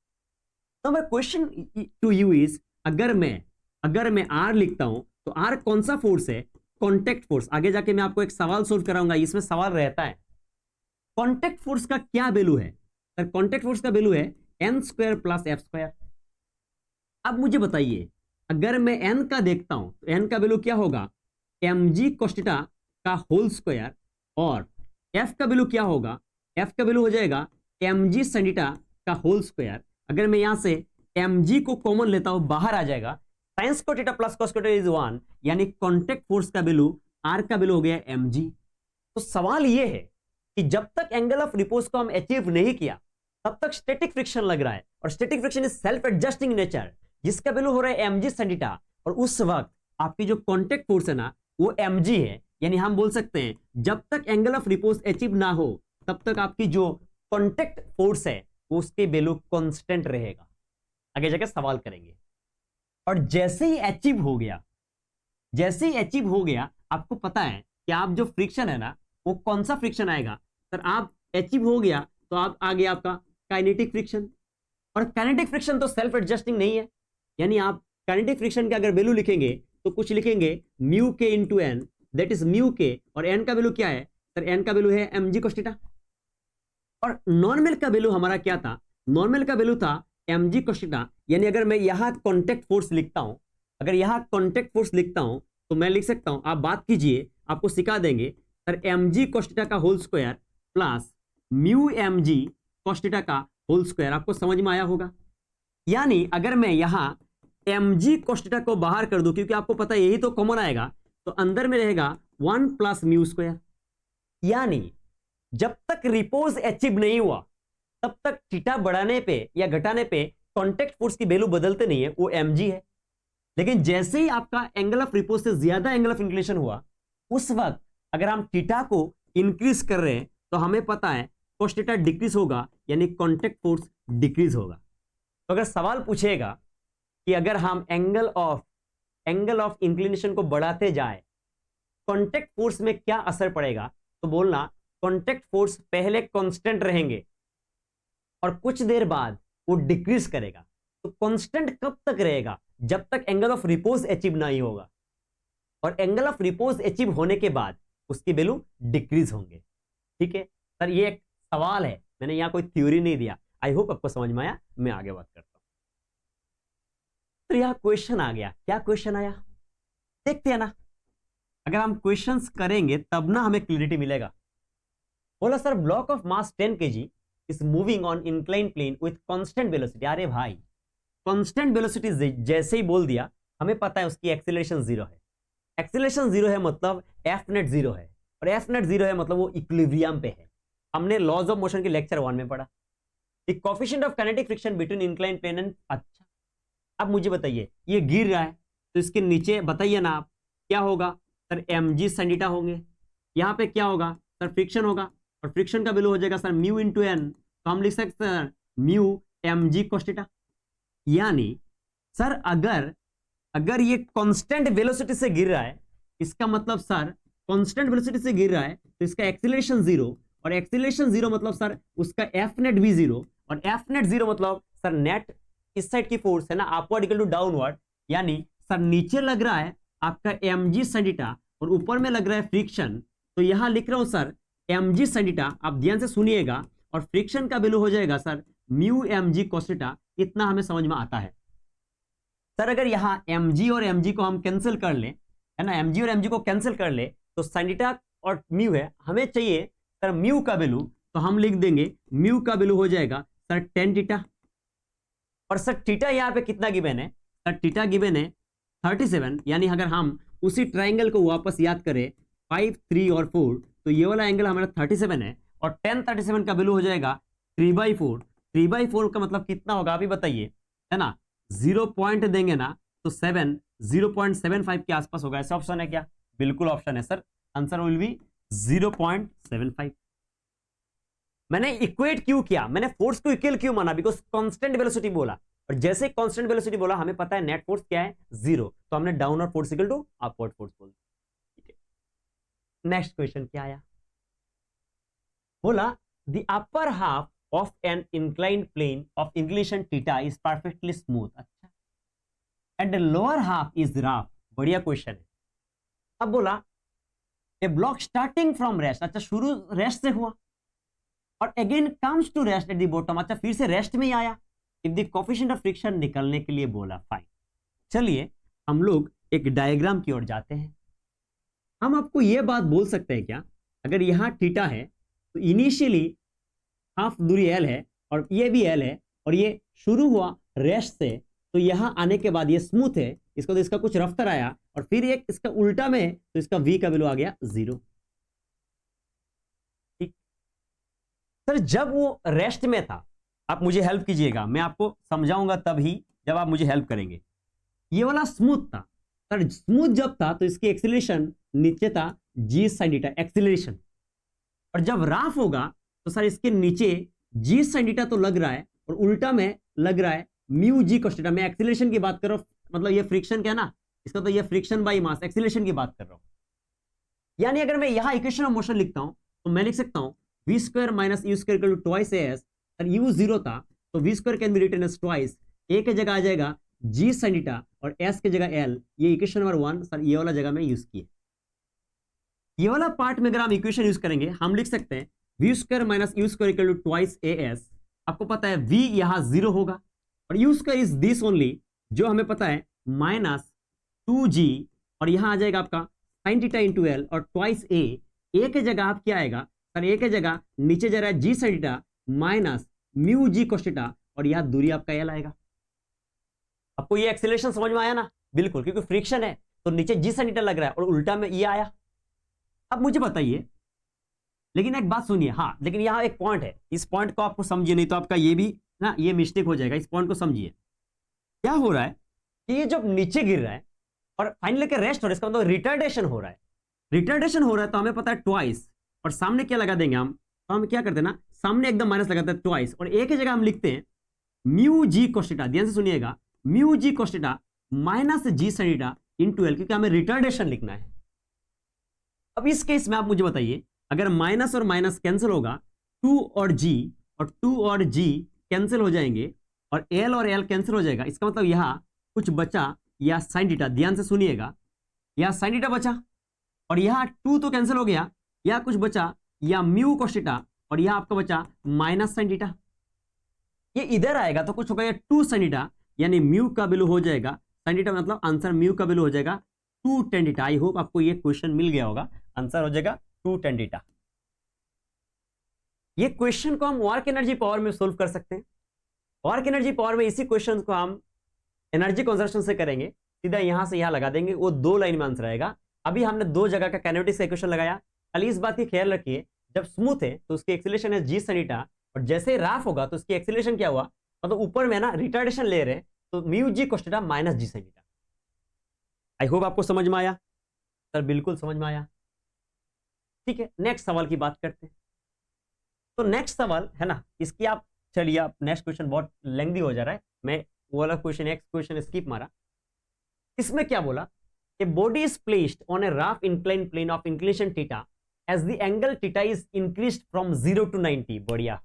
तो मैं क्वेश्चन टू यू इज, अगर मैं R लिखता हूं तो R कौन सा फोर्स है, कॉन्टेक्ट फोर्स। आगे जाके मैं आपको एक सवाल सोल्व कराऊंगा, इसमें सवाल रहता है कॉन्टेक्ट फोर्स का क्या वैल्यू है सर, कॉन्टेक्ट फोर्स का वैल्यू है n square plus f square. अब मुझे बताइए अगर मैं n का देखता हूं तो n का वैल्यू क्या होगा mg cos थीटा का होल स्क्वायर, और f का वैल्यू क्या होगा, f का वैल्यू हो जाएगा mg sin थीटा का होल स्क्वायर। अगर मैं यहां से mg को कॉमन लेता हूं बाहर आ जाएगा, sin square theta plus cos square is 1, यानी कॉन्टेक्ट फोर्स का वैल्यू r का वैल्यू हो गया mg। तो सवाल ये है कि जब तक एंगल ऑफ रिपोज को हम अचीव नहीं किया तब तक स्टैटिक फ्रिक्शन लग रहा है, और static friction is self adjusting nature, जिसका वैल्यू हो रहा है mg sin थीटा, और उस वक्त आपकी जो कॉन्टेक्ट फोर्स है ना वो mg है। यानी हम बोल सकते हैं जब तक एंगल ऑफ रिपोज अचीव ना हो तब तक आपकी जो कॉन्टेक्ट फोर्स है वो उसके वैल्यू कांस्टेंट रहेगा। आगे जाकर सवाल करेंगे। और जैसे ही अचीव हो गया आपको पता है कि आप जो फ्रिक्शन है ना वो कौन सा फ्रिक्शन आएगा सर, आप अचीव हो गया तो आप आ गया आपका काइनेटिक फ्रिक्शन, और काइनेटिक फ्रिक्शन तो सेल्फ एडजस्टिंग नहीं है। यानी आप काइनेटिक फ्रिक्शन का अगर वैल्यू लिखेंगे तो कुछ लिखेंगे mu k into N, that is mu k, और एन का वैल्यू क्या है सर, एन का वैल्यू है mg cos थीटा। और नॉर्मल का वैल्यू हमारा क्या था, नॉर्मल का वैल्यू था mg cos थीटा। यानी अगर मैं यहां कॉन्टेक्ट फोर्स लिखता हूं, तो मैं लिख सकता हूं, आप बात कीजिए आपको सिखा देंगे सर, mg cos थीटा का whole square plus mu mg cos theta का होल स्क्वायर। आपको समझ में आया होगा। यानी अगर मैं यहां mg cos थीटा को बाहर कर दूं, क्योंकि आपको पता है यही तो कॉमन आएगा, तो अंदर में रहेगा 1 प्लस म्यू स्क्वायर। यानी जब तक रिपोज अचीव नहीं हुआ तब तक थीटा बढ़ाने पे या घटाने पे कॉन्टेक्ट फोर्स की वैल्यू बदलते नहीं है, वो mg है। लेकिन जैसे ही आपका एंगल ऑफ रिपोज से ज्यादा एंगल ऑफ इंक्लिनेशन हुआ, उस वक्त अगर हम थीटा को इंक्रीज कर रहे हैं तो हमें पता है cos थीटा डिक्रीज होगा, यानी कॉन्टेक्ट फोर्स डिक्रीज होगा। तो अगर सवाल पूछेगा कि अगर हम एंगल ऑफ इंक्लिनेशन को बढ़ाते जाए कॉन्टेक्ट फोर्स में क्या असर पड़ेगा, तो बोलना कॉन्टेक्ट फोर्स पहले कांस्टेंट रहेंगे और कुछ देर बाद वो डिक्रीज करेगा। तो कांस्टेंट कब तक रहेगा, जब तक एंगल ऑफ रिपोज अचीव नहीं होगा, और एंगल ऑफ रिपोज अचीव होने के बाद उसकी वैल्यू डिक्रीज होंगे। ठीक है सर, ये एक सवाल है, मैंने यहां कोई थ्योरी नहीं दिया। आई होप आपको समझ में आया। मैं आगे बात करता हूं। तो यह क्वेश्चन आ गया, क्या क्वेश्चन आया देखते हैं ना। अगर हम क्वेश्चंस करेंगे तब ना हमें क्लियरिटी मिलेगा। बोला sir block of mass 10 kg is moving on incline plane with constant velocity. अरे भाई कांस्टेंट वेलोसिटी जैसे ही बोल दिया हमें पता है उसकी एक्सीलरेशन 0 है। एक्सीलरेशन 0 है मतलब एफ नेट 0 है, और एफ नेट 0 है मतलब वो इक्विलिब्रियम पे है। हमने लॉज ऑफ मोशन के लेक्चर 1 में पढ़ा। The coefficient of kinetic friction between incline plane and, अच्छा अब मुझे बताइए ये गिर रहा है तो इसके नीचे बताइए ना आप क्या होगा सर, mg sin थीटा होंगे। यहाँ पे क्या होगा सर, फ्रिक्शन होगा, और फ्रिक्शन का वैल्यू हो जाएगा सर म्यू इंटू एन, तो हम लिख सकते हैं म्यू mg cos थीटा। यानी सर अगर ये कांस्टेंट वेलोसिटी से गिर रहा है, इसका मतलब सर कांस्टेंट वेलोसिटी से गिर रहा है तो इसका एक्सीलरेशन 0, और एक्सीलरेशन 0 मतलब सर उसका एफ नेट भी 0, और एफ नेट 0 मतलब सर नेट इस साइड की फोर्स है ना अपवर्ड इक्वल टू डाउनवर्ड। यानी सर नीचे लग रहा है आपका mg sin थीटा और ऊपर में लग रहा है फ्रिक्शन, तो यहां लिख रहा हूं सर mg sin थीटा। आप ध्यान से सुनिएगा, और फ्रिक्शन का वैल्यू हो जाएगा sir mu M G cos theta. इतना हमें समझ में आता है सर। अगर यहाँ mg और mg को हम कैंसिल कर ले, है ना, mg और mg को कैंसिल कर ले तो sin थीटा और म्यू है, हमें चाहिए सर म्यू का वैल्यू, तो हम लिख देंगे म्यू का वैल्यू हो जाएगा सर tan थीटा। और सर थीटा यहाँ पे कितना गिवन है सर, थीटा गिवन है 37, यानी अगर हम उसी ट्राइंगल को वापस याद करें 5, 3 और 4, तो ये वाला एंगल हमारा 37 है और tan 37 का वैल्यू हो जाएगा 3/4। 3/4 का मतलब कितना होगा आप ही बताइए, है ना, 0 पॉइंट देंगे ना तो 7, 0.75 के आसपास होगा। ऐसा ऑप्शन है क्या? बिल्कुल ऑप्शन है सर, आंसर विल बी 0.75। मैंने इक्वेट क्यों किया, मैंने फोर्स को इक्वल क्यों माना, बिकॉज कांस्टेंट वेलोसिटी बोला, और जैसे कांस्टेंट वेलोसिटी बोला हमें पता है नेट फोर्स क्या है 0, तो हमने downward force equal to upward force बोल। ठीक है, नेक्स्ट क्वेश्चन क्या आया, बोला the upper half of an inclined plane of inclination theta is perfectly smooth, अच्छा, and the lower half is rough। बढ़िया क्वेश्चन है। अब बोला a block starting from rest, अच्छा शुरू रेस्ट से हुआ और again comes to rest at the bottom, अच्छा फिर से रेस्ट में ही आया। if the coefficient of friction निकलने के लिए बोला, फाइन। चलिए हम लोग एक डायग्राम की ओर जाते हैं। हम आपको यह बात बोल सकते हैं क्या, अगर यहां थीटा है तो इनिशियली हाफ दूरी एल है और ये भी एल है और ये शुरू हुआ रेस्ट से, तो यहां आने के बाद ये स्मूथ है, इसको तो इसका कुछ रफ्तार आया और फिर एक इसका उल्टा में है तो इसका v का वैल्यू आ गया 0। ठीक सर, जब वो रेस्ट में था, आप मुझे हेल्प कीजिएगा, मैं आपको समझाऊंगा तभी जब आप मुझे हेल्प करेंगे। ये वाला स्मूथ था सर, स्मूथ जब था तो इसकी एक्सीलरेशन नीचे था g sin थीटा एक्सीलरेशन, और जब राफ होगा तो सर इसके नीचे g sin थीटा तो लग रहा है और उल्टा में लग रहा है म्यू जी cos थीटा। मैं एक्सीलरेशन की बात कर रहा हूं, मतलब ये फ्रिक्शन क्या है ना, इसका तो ये फ्रिक्शन बाय मास, एक्सीलरेशन की बात कर रहा हूं। यानी अगर मैं यहां इक्वेशन ऑफ मोशन लिखता हूं तो मैं लिख सकता हूं v square minus u square equal to twice as, और u 0 था तो v square can be written as twice, a की जगह आ जाएगा g sin थीटा और s की जगह l। ये इक्वेशन नंबर 1 सर, ये वाला जगह में यूज किया। ये वाला पार्ट में अगर हम इक्वेशन यूज करेंगे हम लिख सकते हैं v square minus u square equal to twice as। आपको पता है v यहां 0 होगा और u square is this only, जो हमें पता है माइनस 2g, और यहां आ जाएगा आपका sin थीटा इंटू एल और ट्वाइस a की जगह आप क्या आएगा सर, a की जगह नीचे जा रहा है g sin theta minus mu जी cos थीटा और यहां दूरी आपका l आएगा। आपको ये एक्सीलरेशन समझ में आया ना? बिल्कुल, क्योंकि फ्रिक्शन है तो नीचे g sin थीटा लग रहा है और उल्टा में ये आया। अब मुझे बताइए, लेकिन एक बात सुनिए, हाँ लेकिन यहाँ एक पॉइंट है, इस पॉइंट को आपको समझिए, नहीं तो आपका ये भी ना ये मिस्टेक हो जाएगा। इस पॉइंट को समझिए, क्या हो रहा है कि ये जब नीचे गिर रहा है और फाइनली के रेस्ट हो रहा है, इसका मतलब रिटार्डेशन हो रहा है। रिटार्डेशन हो रहा है तो हमें पता है ट्वाइस, और सामने क्या लगा देंगे हम, तो हम क्या करते हैं ना, सामने एकदम माइनस लगाते हैं ट्वाइस, और एक ही जगह हम लिखते हैं म्यू जी cos थीटा। ध्यान से सुनिएगा, mu G cos theta minus G sin theta into L, क्योंकि हमें रिटार्डेशन लिखना है। अब इस केस में आप मुझे बताइए, अगर माइनस और माइनस कैंसिल होगा, 2 और g कैंसिल हो जाएंगे और l और l कैंसिल हो जाएगा, इसका मतलब यहां कुछ बचा या sin थीटा। ध्यान से सुनिएगा, यहां sin थीटा बचा और यहां 2 तो कैंसिल हो गया, या कुछ बचा या म्यू cos थीटा और यहां आपका बचा माइनस sin थीटा। ये इधर आएगा तो कुछ होगा या 2 sin थीटा, यानी म्यू का वैल्यू हो जाएगा sin थीटा, मतलब आंसर म्यू का वैल्यू हो जाएगा 2 tan थीटा। आई होप आपको ये क्वेश्चन मिल गया होगा, आंसर हो जाएगा 2 tan थीटा। ये क्वेश्चन को हम वर्क एनर्जी पावर में सोल्व कर सकते हैं। वर्क एनर्जी पावर में इसी क्वेश्चन को हम एनर्जी कंजर्वेशन से करेंगे, सीधा यहां से यहां लगा देंगे, वो 2 लाइन में आंसर आएगा। अभी हमने 2 जगह का काइनेटिक्स का इक्वेशन लगाया। खाली इस बात की ख्याल रखिए, जब स्मूथ है तो उसकी एक्सीलरेशन है जी sin थीटा, और जैसे राफ होगा तो उसकी एक्सीलरेशन क्या हुआ, मतलब ऊपर में ना रिटार्डेशन ले रहे हैं, तो mu ji cos theta minus G sin theta. I hope आपको समझ में आया सर, बिल्कुल समझ में आया। ठीक है, नेक्स्ट सवाल की बात करते हैं। तो नेक्स्ट सवाल है ना, इसकी आप चलिए, आप नेक्स्ट क्वेश्चन बहुत लेंथी हो जा रहा है, मैं वो वाला क्वेश्चन नेक्स्ट क्वेश्चन स्किप मारा। इसमें क्या बोला, a body is placed on a rough incline plane of inclination theta as the angle theta is increased from 0 to 90। बढ़िया,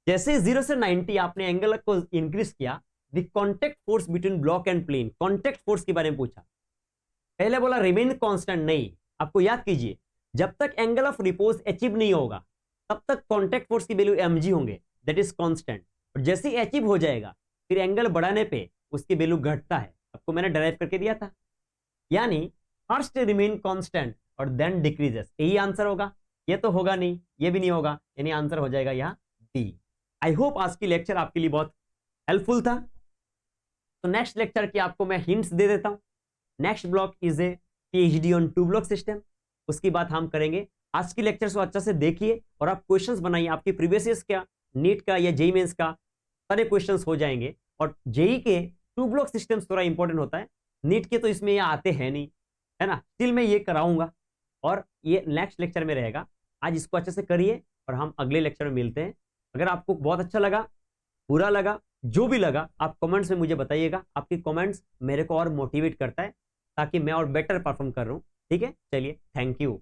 जैसे 0 से 90 आपने एंगल को इंक्रीज किया, the contact force between block and plane, contact force के बारे में पूछा। पहले बोला रिमेन कांस्टेंट, नहीं, आपको याद कीजिए, जब तक एंगल ऑफ रिपोज अचीव नहीं होगा तब तक कॉन्टैक्ट फोर्स की वैल्यू mg होंगे, दैट इज कांस्टेंट। और जैसे ही अचीव हो जाएगा फिर एंगल बढ़ाने पे उसकी वैल्यू घटता है, आपको मैंने डराइव करके दिया था। यानी फर्स्ट रिमेन कांस्टेंट और देन डिक्रीजेस, यही आंसर होगा। ये तो होगा नहीं, ये भी नहीं होगा, यानी आंसर हो जाएगा यहाँ डी। आई होप आज की लेक्चर आपके लिए बहुत हेल्पफुल था। तो नेक्स्ट लेक्चर की आपको मैं हिंट्स दे देता हूं। Next block is a PhD on two block system, उसकी बात हम करेंगे। आज की लेक्चर को अच्छा से देखिए और आप क्वेश्चंस बनाइए, आपकी प्रीवियस ईयर का, नीट का या जेईई मेंस का सारे क्वेश्चंस हो जाएंगे। और जेईई के टू ब्लॉक सिस्टम्स थोड़ा इंपॉर्टेंट होता है, नीट के तो इसमें ये आते हैं नहीं, है ना। स्टिल मैं ये कराऊंगा और ये नेक्स्ट लेक्चर में रहेगा। आज इसको अच्छे से करिए और हम अगले लेक्चर में मिलते हैं। अगर आपको बहुत अच्छा लगा, बुरा लगा, जो भी लगा, आप कमेंट्स में मुझे बताइएगा। आपकी कमेंट्स मेरे को और मोटिवेट करता है ताकि मैं और बेटर परफॉर्म कर रहा हूं। ठीक है, चलिए, थैंक यू।